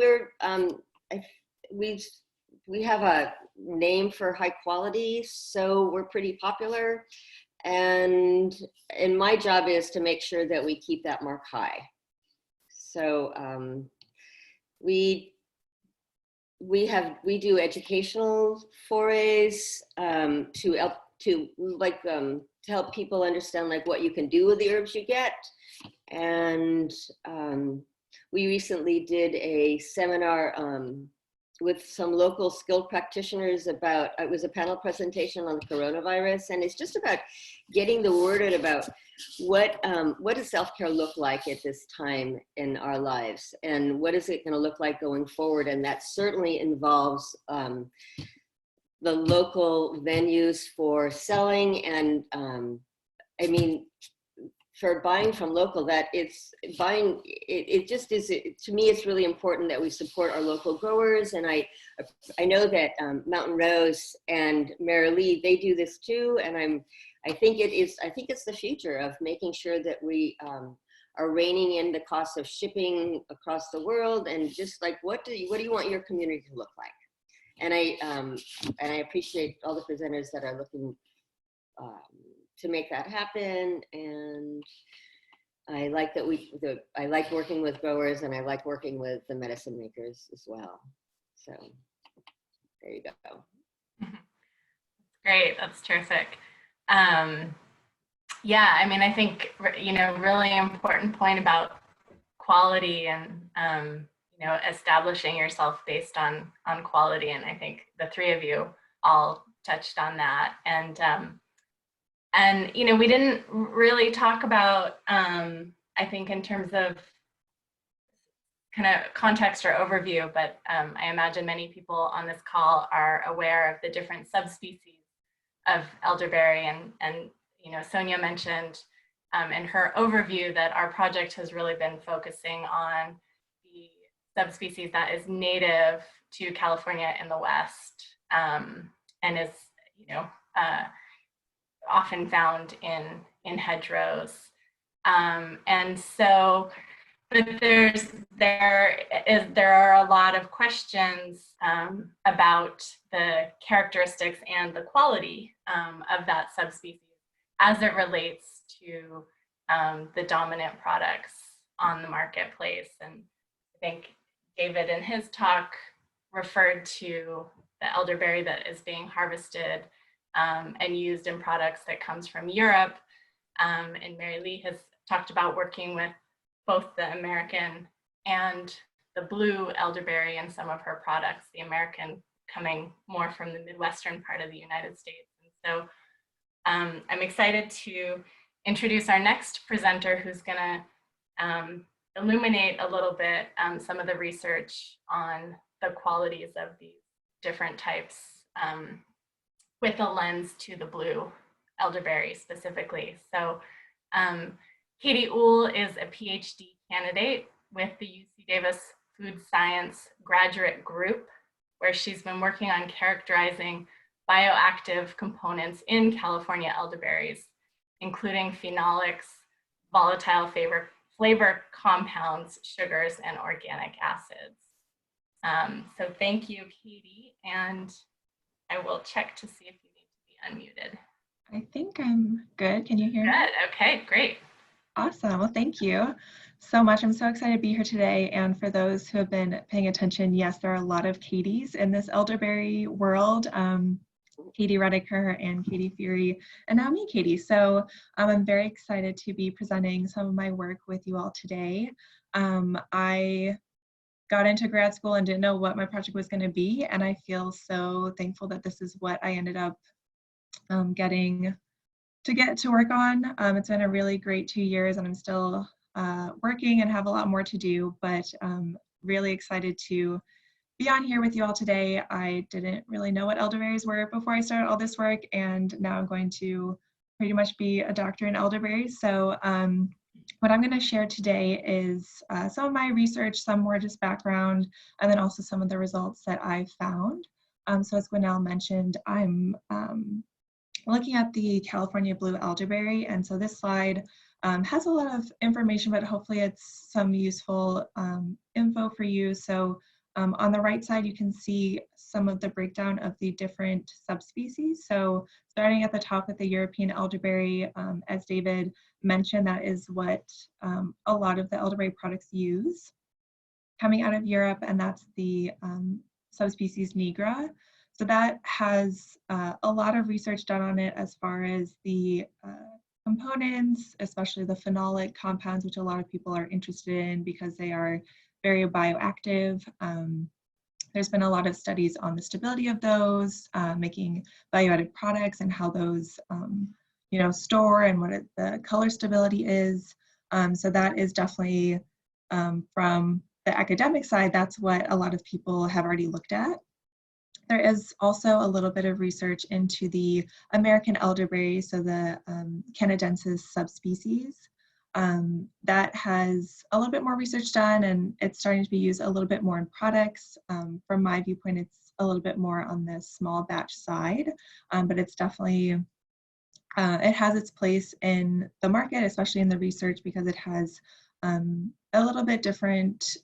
We have a name for high quality, so we're pretty popular. And my job is to make sure that we keep that mark high. So we do educational forays to help people understand like what you can do with the herbs you get. And we recently did a seminar with some local skilled practitioners about, it was a panel presentation on the coronavirus, and it's just about getting the word out about what does self-care look like at this time in our lives, and what is it going to look like going forward. And that certainly involves the local venues for selling, and I mean, for buying from local, that it just is, to me, it's really important that we support our local growers. And I know that Mountain Rose and Merrilee, they do this too. And I think it's the future of making sure that we are reining in the cost of shipping across the world, and just like, what do you want your community to look like? And I appreciate all the presenters that are looking to make that happen. And I like that I like working with growers, and I like working with the medicine makers as well. So there you go. Great, that's terrific. Yeah, I mean, I think, really important point about quality and, establishing yourself based on quality. And I think the three of you all touched on that. And we didn't really talk about, I think, in terms of kind of context or overview, but I imagine many people on this call are aware of the different subspecies of elderberry. And Sonja mentioned in her overview that our project has really been focusing on the subspecies that is native to California in the West, and is, often found in hedgerows. And so, but there are a lot of questions about the characteristics and the quality of that subspecies as it relates to the dominant products on the marketplace. And I think David in his talk referred to the elderberry that is being harvested and used in products that comes from Europe. And Merrilee has talked about working with both the American and the blue elderberry in some of her products, the American coming more from the Midwestern part of the United States. And so I'm excited to introduce our next presenter, who's gonna illuminate a little bit some of the research on the qualities of these different types with a lens to the blue elderberry specifically. So Katie Uhl is a PhD candidate with the UC Davis Food Science Graduate Group, where she's been working on characterizing bioactive components in California elderberries, including phenolics, volatile flavor compounds, sugars, and organic acids. So thank you, Katie, and I will check to see if you need to be unmuted. I think I'm good. Can you hear me? Good. Okay, great. Awesome. Well, thank you so much. I'm so excited to be here today. And for those who have been paying attention, yes, there are a lot of Katies in this elderberry world. Katie Rediker and Katie Fury, and now me, Katie. So I'm very excited to be presenting some of my work with you all today. I got into grad school and didn't know what my project was going to be, and I feel so thankful that this is what I ended up getting to work on. It's been a really great 2 years, and I'm still working and have a lot more to do, but really excited to be on here with you all today. I didn't really know what elderberries were before I started all this work, and now I'm going to pretty much be a doctor in elderberries. So what I'm going to share today is some of my research, some more just background, and then also some of the results that I found. So as Gwinnell mentioned, I'm looking at the California blue elderberry. And so this slide has a lot of information, but hopefully it's some useful info for you. So on the right side, you can see some of the breakdown of the different subspecies. So starting at the top with the European elderberry, as David mentioned, that is what a lot of the elderberry products use coming out of Europe, and that's the subspecies nigra. So that has a lot of research done on it as far as the components, especially the phenolic compounds, which a lot of people are interested in because they are very bioactive. There's been a lot of studies on the stability of those, making value-added products and how those store and what the color stability is. So that is definitely from the academic side, that's what a lot of people have already looked at. There is also a little bit of research into the American elderberry, so the canadensis subspecies. That has a little bit more research done, and it's starting to be used a little bit more in products. From my viewpoint, it's a little bit more on the small batch side, but it's definitely, it has its place in the market, especially in the research, because it has a little bit different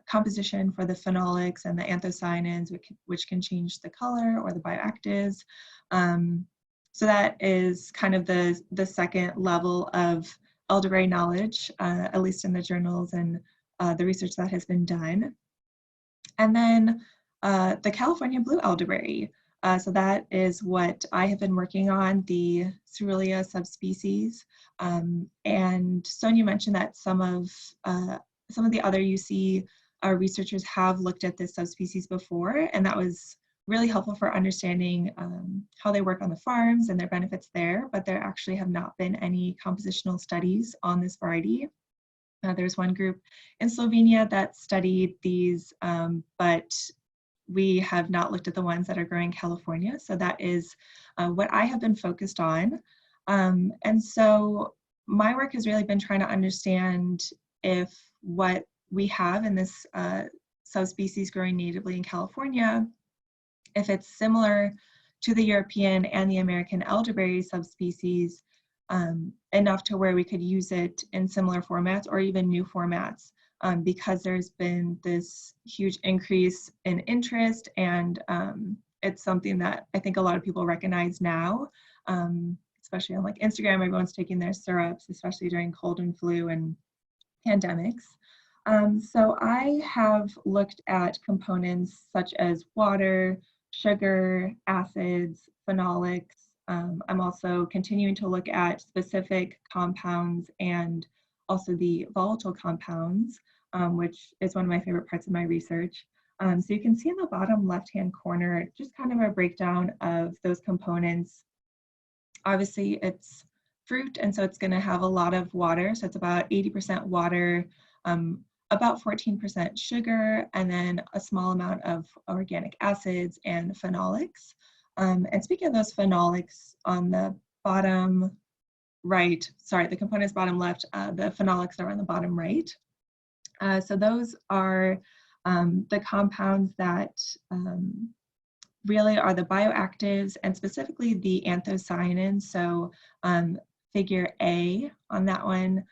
composition for the phenolics and the anthocyanins, which can change the color or the bioactives. So that is kind of the second level of elderberry knowledge, at least in the journals and the research that has been done. And then the California blue elderberry. So that is what I have been working on, the cerulea subspecies. And Sonja mentioned that some of the other UC researchers have looked at this subspecies before, and that was really helpful for understanding how they work on the farms and their benefits there, but there actually have not been any compositional studies on this variety. There's one group in Slovenia that studied these, but we have not looked at the ones that are growing in California. So that is what I have been focused on. And so my work has really been trying to understand if what we have in this subspecies growing natively in California, if it's similar to the European and the American elderberry subspecies, enough to where we could use it in similar formats or even new formats, because there's been this huge increase in interest, and it's something that I think a lot of people recognize now, especially on like Instagram. Everyone's taking their syrups, especially during cold and flu and pandemics. So I have looked at components such as water, sugar, acids, phenolics. I'm also continuing to look at specific compounds and also the volatile compounds, which is one of my favorite parts of my research. So you can see in the bottom left-hand corner, just kind of a breakdown of those components. Obviously it's fruit, and so it's gonna have a lot of water. So it's about 80% water, about 14% sugar, and then a small amount of organic acids and phenolics. And speaking of those phenolics, on the bottom right, sorry, the components bottom left, the phenolics are on the bottom right. So those are the compounds that really are the bioactives, and specifically the anthocyanins. So figure A on that one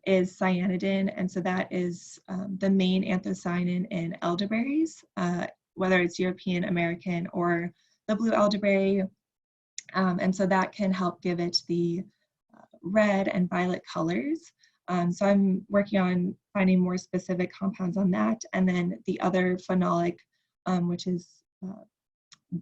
is cyanidin, and so that is the main anthocyanin in elderberries, whether it's European, American, or the blue elderberry. And so that can help give it the red and violet colors. So I'm working on finding more specific compounds on that. And then the other phenolic, which is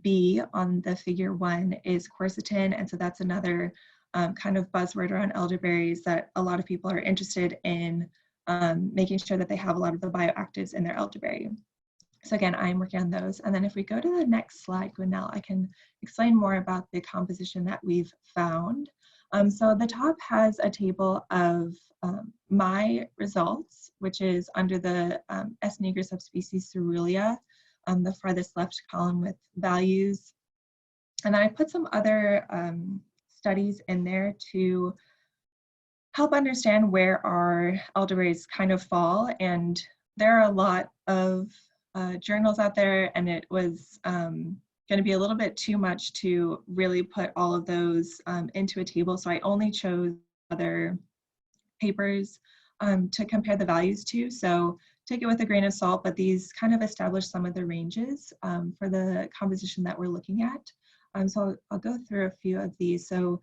B on the figure 1, is quercetin. And so that's another kind of buzzword around elderberries that a lot of people are interested in, making sure that they have a lot of the bioactives in their elderberry. So again, I'm working on those. And then if we go to the next slide, Gwinnell, I can explain more about the composition that we've found. So the top has a table of my results, which is under the S. nigra subspecies cerulea, the farthest left column with values. And then I put some other studies in there to help understand where our elderberries kind of fall. And there are a lot of journals out there, and it was going to be a little bit too much to really put all of those into a table. So I only chose other papers to compare the values to. So take it with a grain of salt, but these kind of establish some of the ranges for the composition that we're looking at. So I'll go through a few of these. So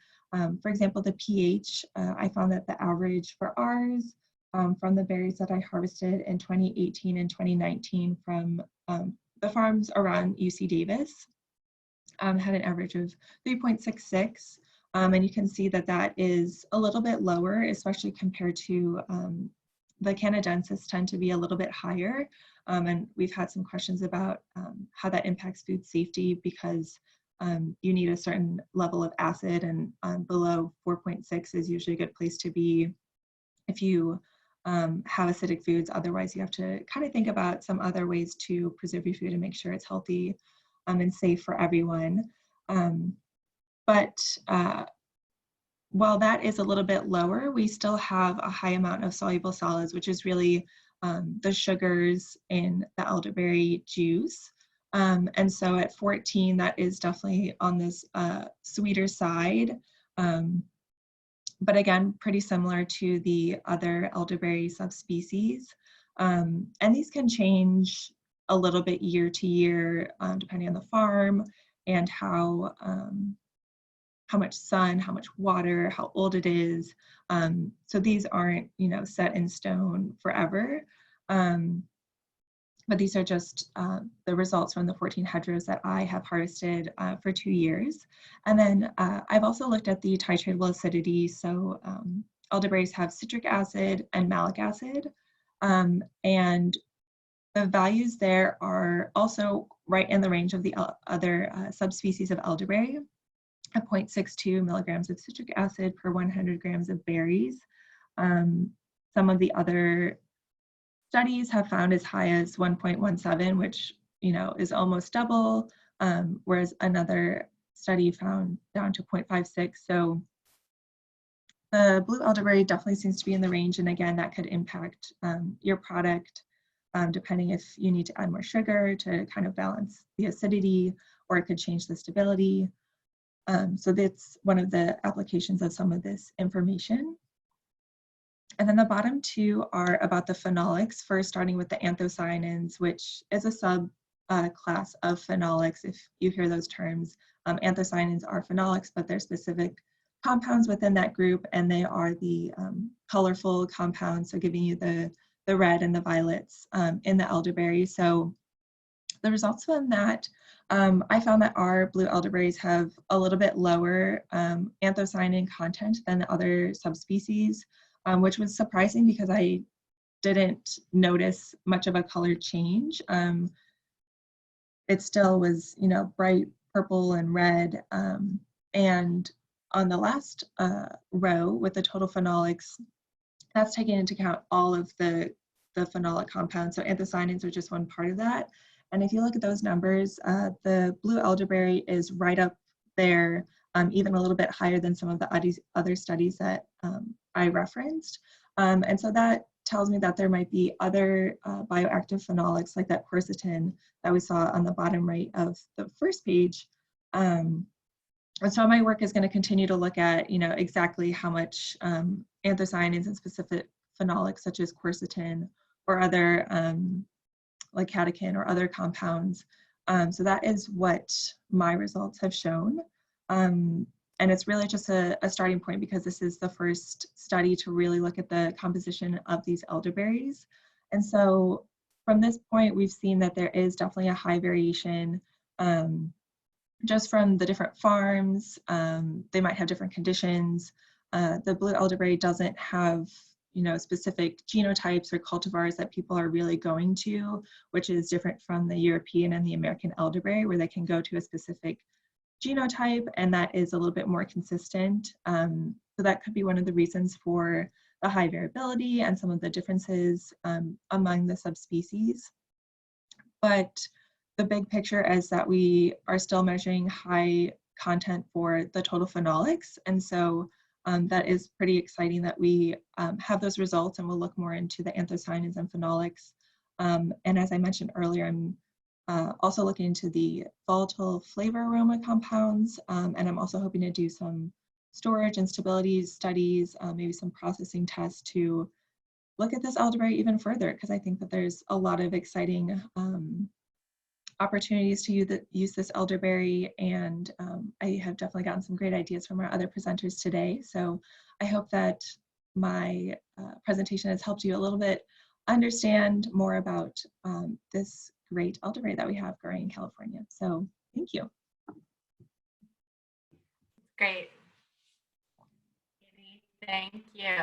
for example, the pH, I found that the average for ours from the berries that I harvested in 2018 and 2019 from the farms around UC Davis had an average of 3.66. And you can see that that is a little bit lower, especially compared to the canadensis tend to be a little bit higher. And we've had some questions about how that impacts food safety, because you need a certain level of acid, and below 4.6 is usually a good place to be if you have acidic foods. Otherwise, you have to kind of think about some other ways to preserve your food and make sure it's healthy and safe for everyone. But while that is a little bit lower, we still have a high amount of soluble solids, which is really the sugars in the elderberry juice. And so at 14, that is definitely on this sweeter side. But again, pretty similar to the other elderberry subspecies. And these can change a little bit year to year, depending on the farm and how much sun, how much water, how old it is. So these aren't, set in stone forever. But these are just the results from the 14 hedgerows that I have harvested for 2 years. And then I've also looked at the titratable acidity. So elderberries have citric acid and malic acid. And the values there are also right in the range of the other subspecies of elderberry, at 0.62 milligrams of citric acid per 100 grams of berries. Some of the other studies have found as high as 1.17, which is almost double, whereas another study found down to 0.56. So the blue elderberry definitely seems to be in the range, and again, that could impact your product, depending if you need to add more sugar to kind of balance the acidity, or it could change the stability. So that's one of the applications of some of this information. And then the bottom two are about the phenolics, first starting with the anthocyanins, which is a subclass of phenolics. If you hear those terms, anthocyanins are phenolics, but they're specific compounds within that group, and they are the colorful compounds, so giving you the red and the violets in the elderberry. So the results from that, I found that our blue elderberries have a little bit lower anthocyanin content than the other subspecies, which was surprising because I didn't notice much of a color change. It still was, bright purple and red. And on the last row with the total phenolics, that's taking into account all of the phenolic compounds. So anthocyanins are just one part of that. And if you look at those numbers, the blue elderberry is right up there, even a little bit higher than some of the other studies that I referenced. And so that tells me that there might be other bioactive phenolics like that quercetin that we saw on the bottom right of the first page. And so my work is going to continue to look at, exactly how much anthocyanins and specific phenolics such as quercetin or other like catechin or other compounds. So that is what my results have shown. And it's really just a starting point because this is the first study to really look at the composition of these elderberries. And so from this point, we've seen that there is definitely a high variation just from the different farms. They might have different conditions. The blue elderberry doesn't have specific genotypes or cultivars that people are really going to, which is different from the European and the American elderberry, where they can go to a specific genotype, and that is a little bit more consistent. So that could be one of the reasons for the high variability and some of the differences among the subspecies. But the big picture is that we are still measuring high content for the total phenolics, and so that is pretty exciting that we have those results, and we'll look more into the anthocyanins and phenolics. And as I mentioned earlier, I'm also looking into the volatile flavor aroma compounds, and I'm also hoping to do some storage and stability studies, maybe some processing tests to look at this elderberry even further, because I think that there's a lot of exciting opportunities to use this elderberry, and I have definitely gotten some great ideas from our other presenters today. So I hope that my presentation has helped you a little bit understand more about this great elderberry that we have growing in California. So thank you. Great. Thank you.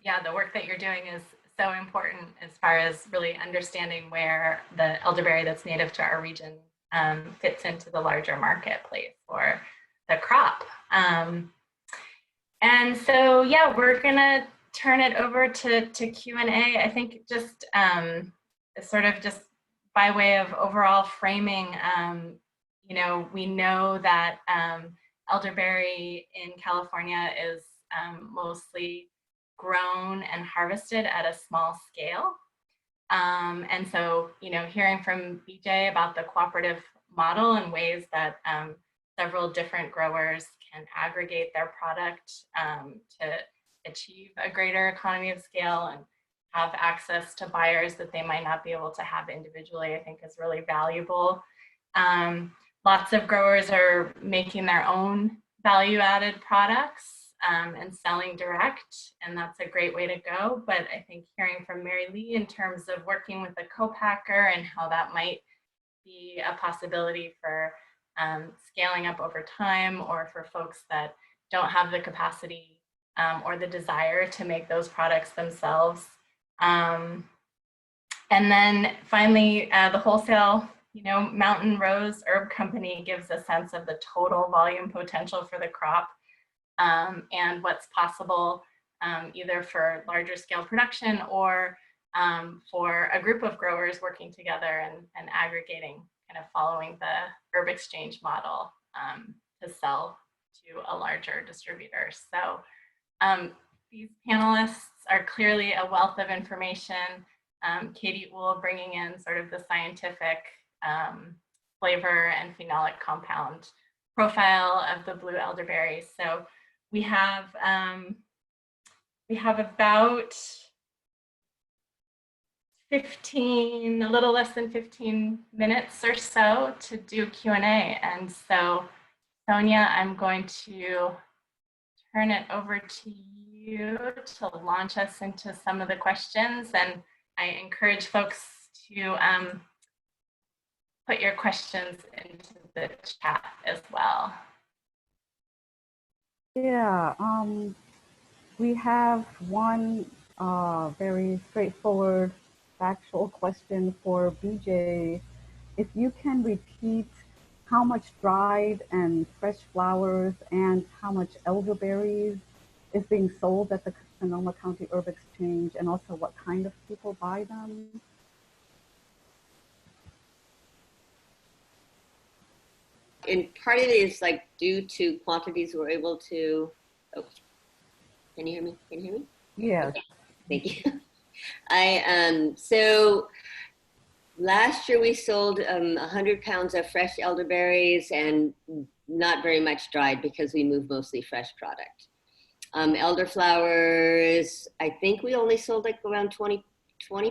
Yeah, the work that you're doing is so important as far as really understanding where the elderberry that's native to our region fits into the larger marketplace for the crop. And so, yeah, we're gonna turn it over to Q&A. I think just sort of just by way of overall framing, you know, we know that elderberry in California is mostly grown and harvested at a small scale. And so, you know, hearing from BJ about the cooperative model and ways that several different growers can aggregate their product to achieve a greater economy of scale and have access to buyers that they might not be able to have individually, I think is really valuable. Lots of growers are making their own value-added products and selling direct, and that's a great way to go. But I think hearing from Merrilee in terms of working with a co-packer and how that might be a possibility for scaling up over time, or for folks that don't have the capacity or the desire to make those products themselves. And then finally, the wholesale, you know, Mountain Rose Herb Company gives a sense of the total volume potential for the crop and what's possible either for larger scale production or for a group of growers working together and aggregating, kind of following the herb exchange model to sell to a larger distributor. So these panelists are clearly a wealth of information. Katie Uhl bringing in sort of the scientific flavor and phenolic compound profile of the blue elderberry. So we have about 15, a little less than 15 minutes or so to do Q&A. And so Sonja, I'm going to turn it over to you to launch us into some of the questions. And I encourage folks to put your questions into the chat as well. Yeah, we have one very straightforward factual question for BJ. If you can repeat how much dried and fresh flowers and how much elderberries is being sold at the Sonoma County Herb Exchange, and also what kind of people buy them? And part of it is like due to quantities we're able to, oh, can you hear me? Can you hear me? Yeah. Okay. Thank you. So last year we sold 100 pounds of fresh elderberries and not very much dried because we moved mostly fresh product. Elderflowers, I think we only sold like around 20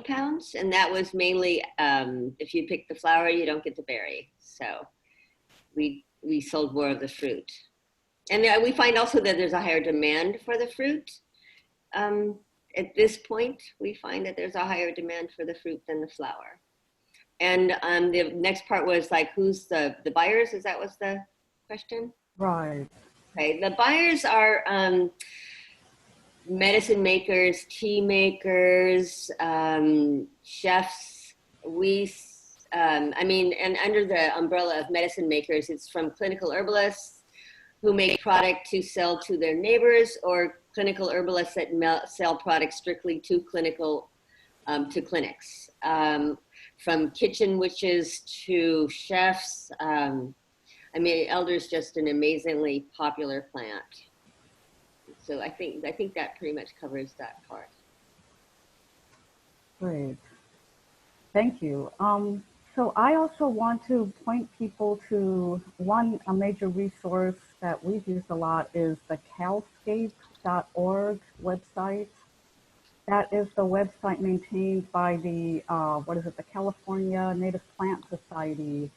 pounds, and that was mainly if you pick the flower, you don't get the berry. So we sold more of the fruit. And we find also that there's a higher demand for the fruit. At this point, we find that there's a higher demand for the fruit than the flower. And the next part was like, who's the buyers? Is that was the question? Right. Okay, the buyers are medicine makers, tea makers, chefs. I mean, and under the umbrella of medicine makers, it's from clinical herbalists who make product to sell to their neighbors, or clinical herbalists that sell products strictly to to clinics. From kitchen witches to chefs. I mean, elder is just an amazingly popular plant. So I think that pretty much covers that part. Great. Thank you. So So I also want to point people to a major resource that we've used a lot is the calscape.org website. That is the website maintained by the, the California Native Plant Society.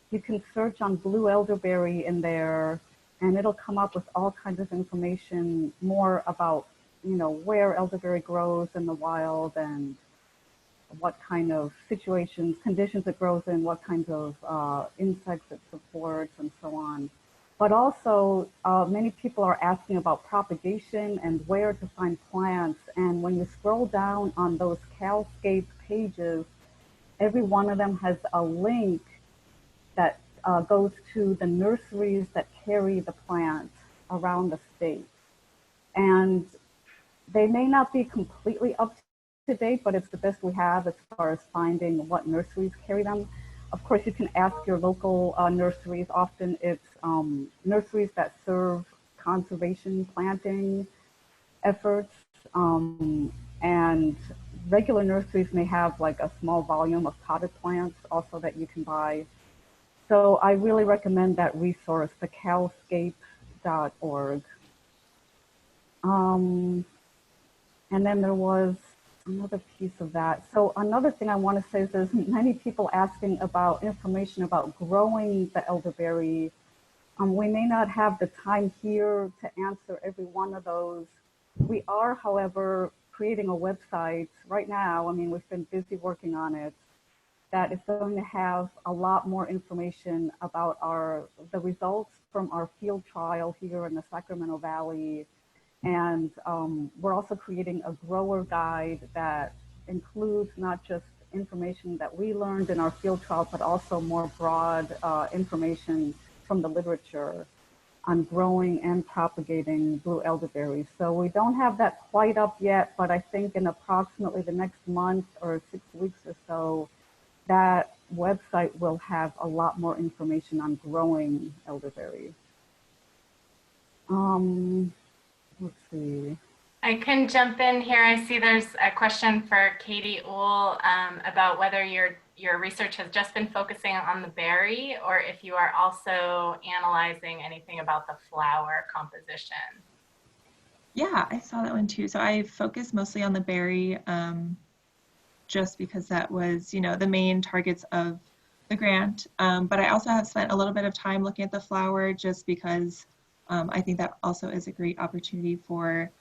You can search on blue elderberry in there, and it'll come up with all kinds of information more about, where elderberry grows in the wild and what kind of conditions it grows in, what kinds of insects it supports, and so on. But also, many people are asking about propagation and where to find plants. And when you scroll down on those Calscape pages, every one of them has a link that goes to the nurseries that carry the plants around the state. And they may not be completely up to date, but it's the best we have as far as finding what nurseries carry them. Of course, you can ask your local nurseries. Often it's nurseries that serve conservation planting efforts, and regular nurseries may have like a small volume of potted plants also that you can buy. So I really recommend that resource, the calscape.org. And then there was another piece of that. So another thing I want to say is there's many people asking about information about growing the elderberry. We may not have the time here to answer every one of those. We are, however, creating a website right now. I mean, we've been busy working on it. That is going to have a lot more information about the results from our field trial here in the Sacramento Valley. And we're also creating a grower guide that includes not just information that we learned in our field trial, but also more broad information from the literature on growing and propagating blue elderberry. So we don't have that quite up yet, but I think in approximately the next month or 6 weeks or so, that website will have a lot more information on growing elderberry. Let's see. I can jump in here. I see there's a question for Katie Uhl about whether your research has just been focusing on the berry or if you are also analyzing anything about the flower composition. Yeah, I saw that one too. So I focused mostly on the berry just because that was, the main targets of the grant. But I also have spent a little bit of time looking at the flower just because I think that also is a great opportunity for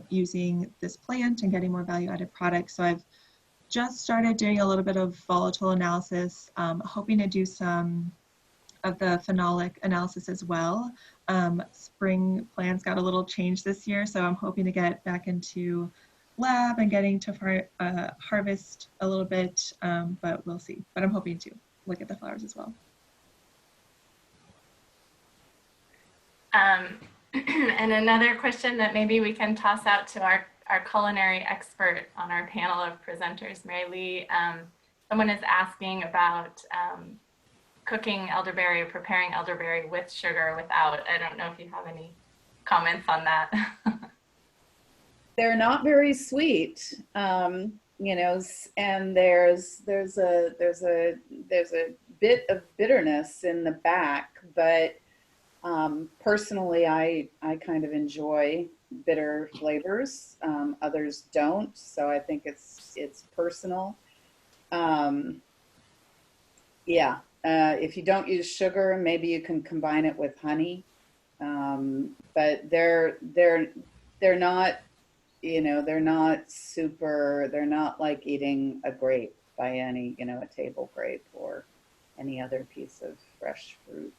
using this plant and getting more value-added products. So I've just started doing a little bit of volatile analysis, hoping to do some of the phenolic analysis as well. Spring plans got a little change this year, so I'm hoping to get back into lab and getting to harvest a little bit, but we'll see. But I'm hoping to look at the flowers as well. And another question that maybe we can toss out to our culinary expert on our panel of presenters, Merrilee. Someone is asking about cooking elderberry or preparing elderberry with sugar, without. I don't know if you have any comments on that. They're not very sweet, and there's a bit of bitterness in the back, but personally, I kind of enjoy bitter flavors. Others don't, so I think it's personal. If you don't use sugar, maybe you can combine it with honey, but they're not, they're not super. They're not like eating a grape by any, a table grape or any other piece of fresh fruit.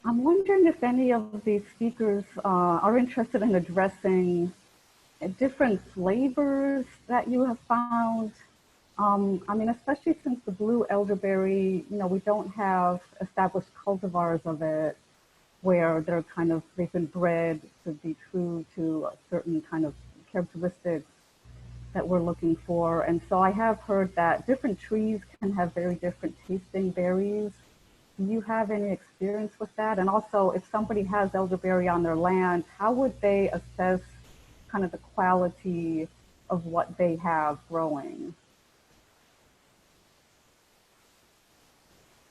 I'm wondering if any of these speakers are interested in addressing different flavors that you have found. I mean, especially since the blue elderberry, we don't have established cultivars of it where they've been bred to be true to a certain kind of characteristics that we're looking for. And so I have heard that different trees can have very different tasting berries. Do you have any experience with that? And also, if somebody has elderberry on their land, how would they assess kind of the quality of what they have growing?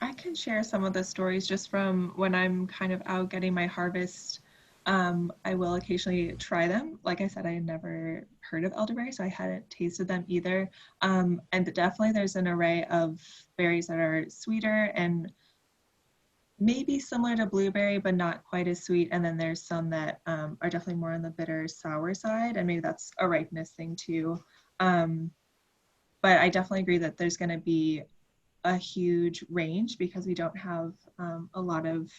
I can share some of the stories just from when I'm kind of out getting my harvest. I will occasionally try them. Like I said, I had never heard of elderberry, so I hadn't tasted them either. And definitely there's an array of berries that are sweeter and maybe similar to blueberry, but not quite as sweet. And then there's some that are definitely more on the bitter sour side, and maybe that's a ripeness thing too. But I definitely agree that there's going to be a huge range because we don't have a lot of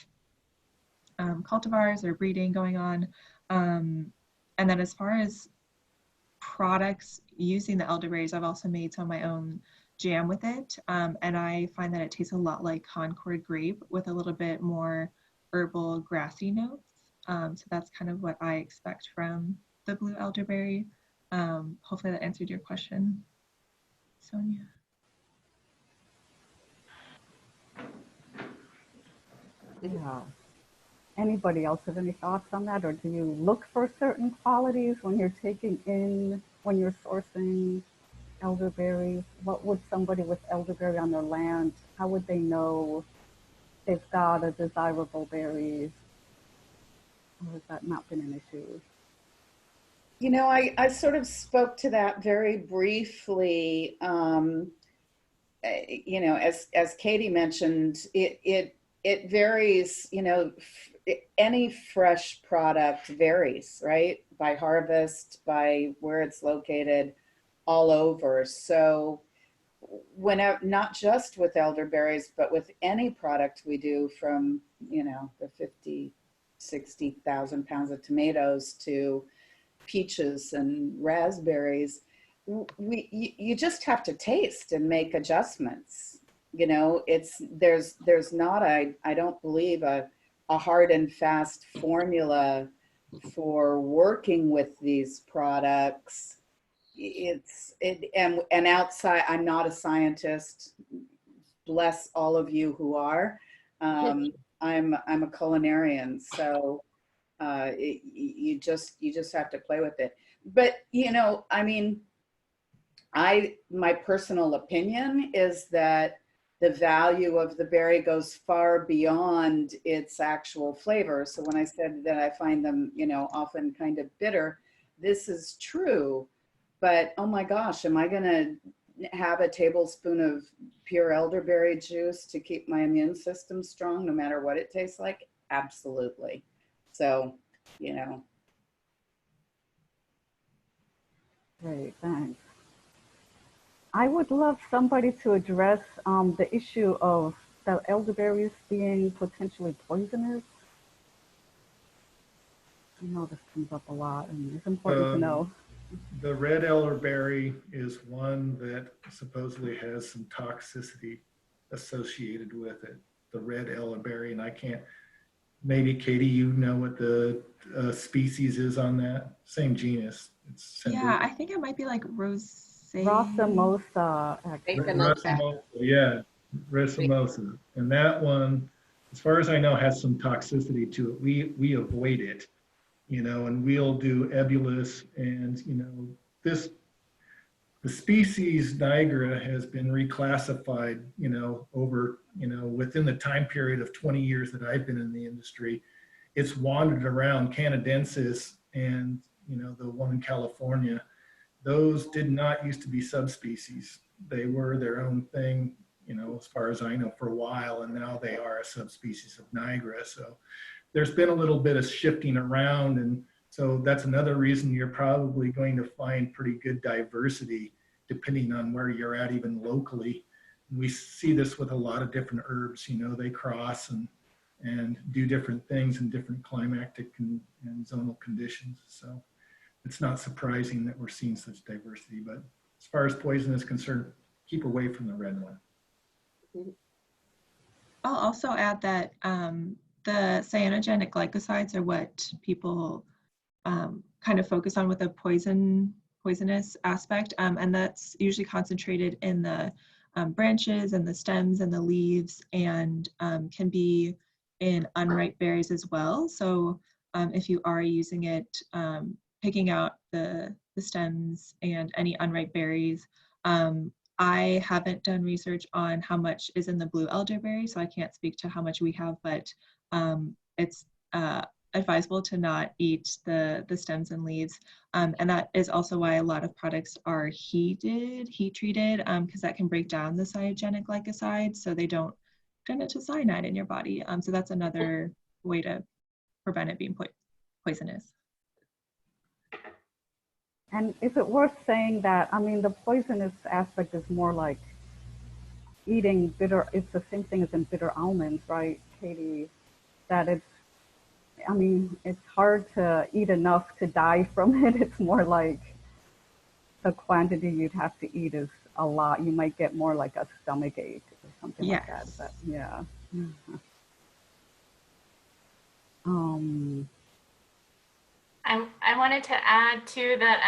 cultivars or breeding going on. And then as far as products using the elderberries, I've also made some of my own jam with it. And I find that it tastes a lot like Concord grape with a little bit more herbal grassy notes. So that's kind of what I expect from the blue elderberry. Hopefully that answered your question, Sonja. Yeah. Anybody else have any thoughts on that? Or do you look for certain qualities when you're when you're sourcing elderberries? What would somebody with elderberry on their land, how would they know they've got a desirable berry? Or has that not been an issue? You know, I sort of spoke to that very briefly. You know, as Katie mentioned, it varies. You know, any fresh product varies, right? By harvest, by where it's located, all over. So whenever, not just with elderberries, but with any product we do, from, you know, the 50, 60,000 pounds of tomatoes to peaches and raspberries, you just have to taste and make adjustments. You know, there's not I don't believe a hard and fast formula for working with these products. And outside, I'm not a scientist. Bless all of you who are. I'm a culinarian, so you just have to play with it. But you know, I mean, my personal opinion is that the value of the berry goes far beyond its actual flavor. So when I said that I find them, you know, often kind of bitter, this is true. But oh my gosh, am I going to have a tablespoon of pure elderberry juice to keep my immune system strong, no matter what it tastes like? Absolutely. So, you know. Great, thanks. I would love somebody to address the issue of the elderberries being potentially poisonous. I know this comes up a lot, and it's important to know. The red elderberry is one that supposedly has some toxicity associated with it. The red elderberry, and I can't, maybe Katie, you know what the species is on that? Same genus. It's Yeah, I think it might be like Racemosa, actually. Racemosa. Yeah, Racemosa. And that one, as far as I know, has some toxicity to it. We avoid it, you know, and we'll do ebullis, and, you know, the species nigra has been reclassified, you know, over, you know, within the time period of 20 years that I've been in the industry. It's wandered around. Canadensis and, you know, the one in California, those did not used to be subspecies. They were their own thing, you know, as far as I know, for a while, and now they are a subspecies of nigra. So there's been a little bit of shifting around, and so that's another reason you're probably going to find pretty good diversity depending on where you're at, even locally. And we see this with a lot of different herbs, you know, they cross and do different things in different climatic and zonal conditions. So it's not surprising that we're seeing such diversity, but as far as poison is concerned, keep away from the red one. I'll also add that the cyanogenic glycosides are what people kind of focus on with the poisonous aspect, and that's usually concentrated in the branches and the stems and the leaves, and can be in unripe berries as well. So if you are using it, picking out the the stems and any unripe berries. I haven't done research on how much is in the blue elderberry, so I can't speak to how much we have, but it's advisable to not eat the stems and leaves. And that is also why a lot of products are heat treated, because that can break down the cyanogenic glycoside, so they don't turn it to cyanide in your body. So that's another way to prevent it being poisonous. And is it worth saying that, I mean, the poisonous aspect is more like eating bitter, it's the same thing as in bitter almonds, right, Katie? That it's, I mean, it's hard to eat enough to die from it. It's more like the quantity you'd have to eat is a lot. You might get more like a stomach ache or something like that. But yeah. I wanted to add too that,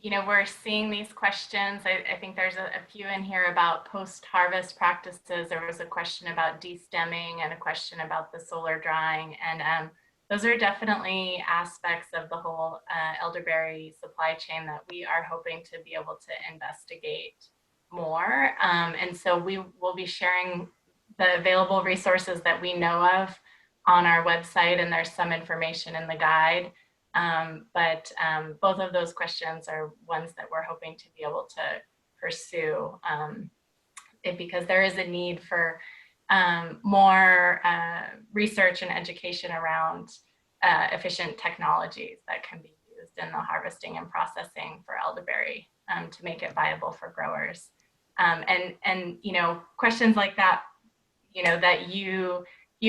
you know, we're seeing these questions. I think there's a few in here about post-harvest practices. There was a question about de-stemming and a question about the solar drying. And those are definitely aspects of the whole elderberry supply chain that we are hoping to be able to investigate more. And so we will be sharing the available resources that we know of on our website, and there's some information in the guide. But both of those questions are ones that we're hoping to be able to pursue because there is a need for more research and education around efficient technologies that can be used in the harvesting and processing for elderberry to make it viable for growers. And you know, questions like that, you know, that you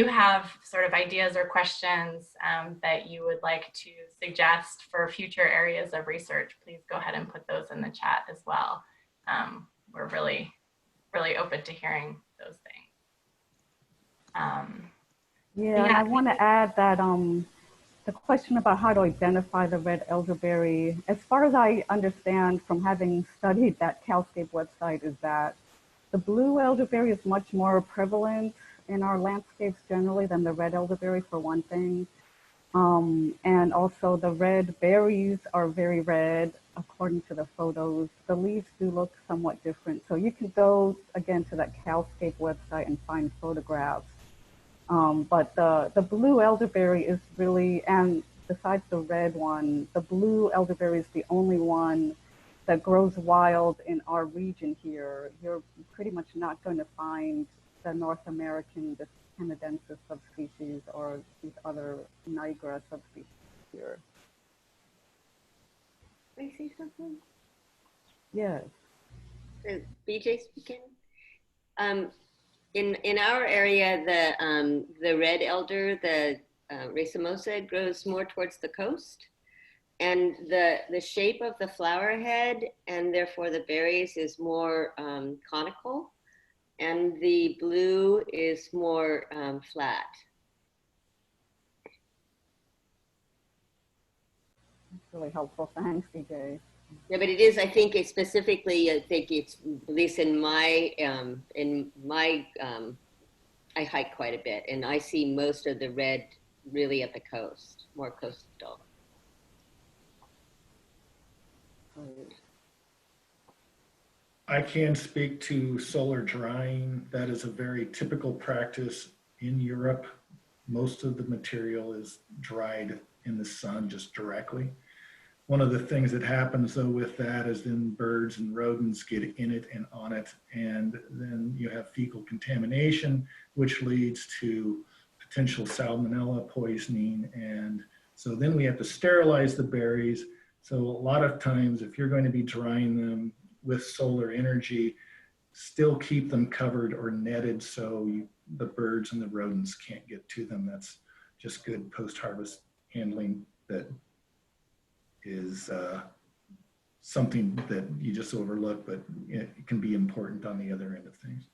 have sort of ideas or questions that you would like to suggest for future areas of research, please go ahead and put those in the chat as well. We're really open to hearing those things. Yeah, and I want to add that the question about how to identify the red elderberry, as far as I understand from having studied that CalScape website, is that the blue elderberry is much more prevalent in our landscapes generally than the red elderberry, for one thing. And also the red berries are very red according to the photos. The leaves do look somewhat different. So you can go again to that CalScape website and find photographs. But the blue elderberry is really, and besides the red one, the blue elderberry is the only one that grows wild in our region here. You're pretty much not going to find the North American, the canadensis subspecies, or these other nigra subspecies here. Can I say something? Yes. BJ speaking. In our area, the red elder, the racemosa, grows more towards the coast, and the shape of the flower head and therefore the berries is more conical. And the blue is more flat. That's really helpful. Thanks, DJ. Yeah, but it is, I think it's specifically, I think it's, at least in my, I hike quite a bit and I see most of the red really at the coast, more coastal. I can speak to solar drying. That is a very typical practice in Europe. Most of the material is dried in the sun just directly. One of the things that happens though with that is then birds and rodents get in it and on it, and then you have fecal contamination, which leads to potential salmonella poisoning. And so then we have to sterilize the berries. So a lot of times if you're going to be drying them with solar energy, still keep them covered or netted so the birds and the rodents can't get to them. That's just good post-harvest handling that is something that you just overlook, but it can be important on the other end of things.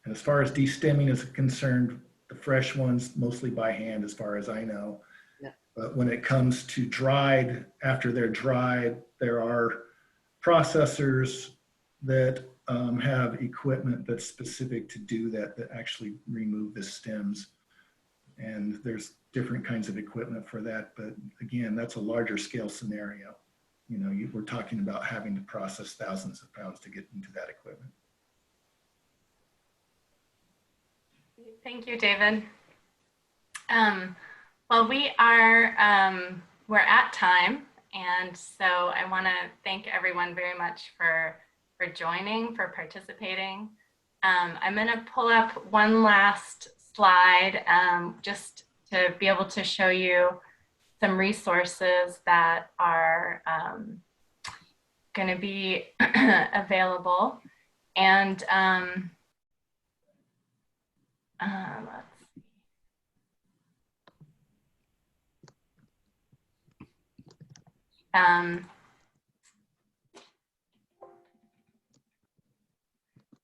And as far as de-stemming is concerned, the fresh ones mostly by hand as far as I know. But when it comes to dried, after they're dried, there are processors that have equipment that's specific to do that, that actually remove the stems. And there's different kinds of equipment for that. But again, that's a larger scale scenario. You know, we're talking about having to process thousands of pounds to get into that equipment. Thank you, David. Well, we're at time, and so I want to thank everyone very much for joining, for participating. I'm going to pull up one last slide just to be able to show you some resources that are going to be available. And let's see.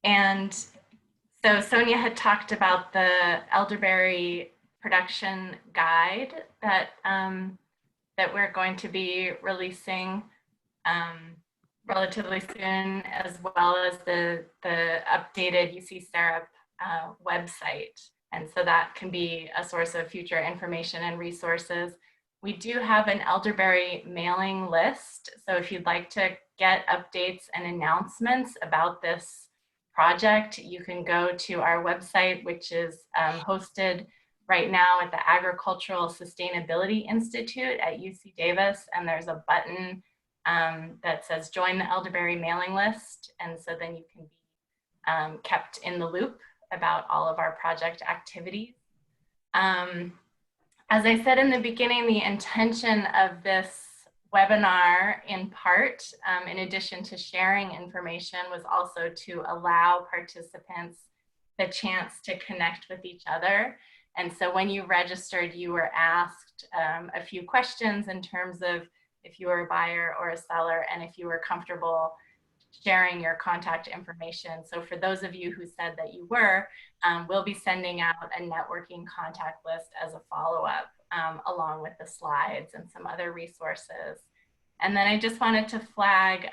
And so Sonja had talked about the elderberry production guide that that we're going to be releasing relatively soon, as well as the updated UC SAREP website. And so that can be a source of future information and resources. We do have an elderberry mailing list. So if you'd like to get updates and announcements about this project, you can go to our website, which is hosted right now at the Agricultural Sustainability Institute at UC Davis. And there's a button that says join the elderberry mailing list. And so then you can be kept in the loop about all of our project activities. As I said in the beginning, the intention of this webinar, in part, in addition to sharing information, was also to allow participants the chance to connect with each other. And so when you registered, you were asked a few questions in terms of if you were a buyer or a seller, and if you were comfortable sharing your contact information. So for those of you who said that you were, we'll be sending out a networking contact list as a follow-up, along with the slides and some other resources. And then I just wanted to flag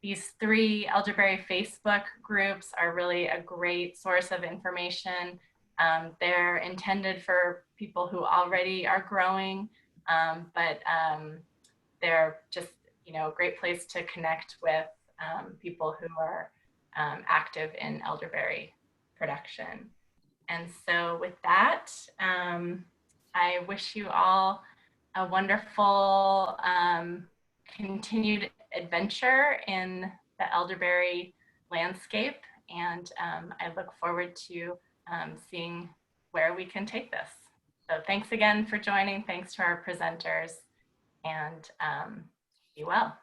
these 3 elderberry Facebook groups are really a great source of information. They're intended for people who already are growing, but they're just, you know, a great place to connect with people who are active in elderberry production. And so with that, I wish you all a wonderful continued adventure in the elderberry landscape. And I look forward to seeing where we can take this. So thanks again for joining. Thanks to our presenters, and be well.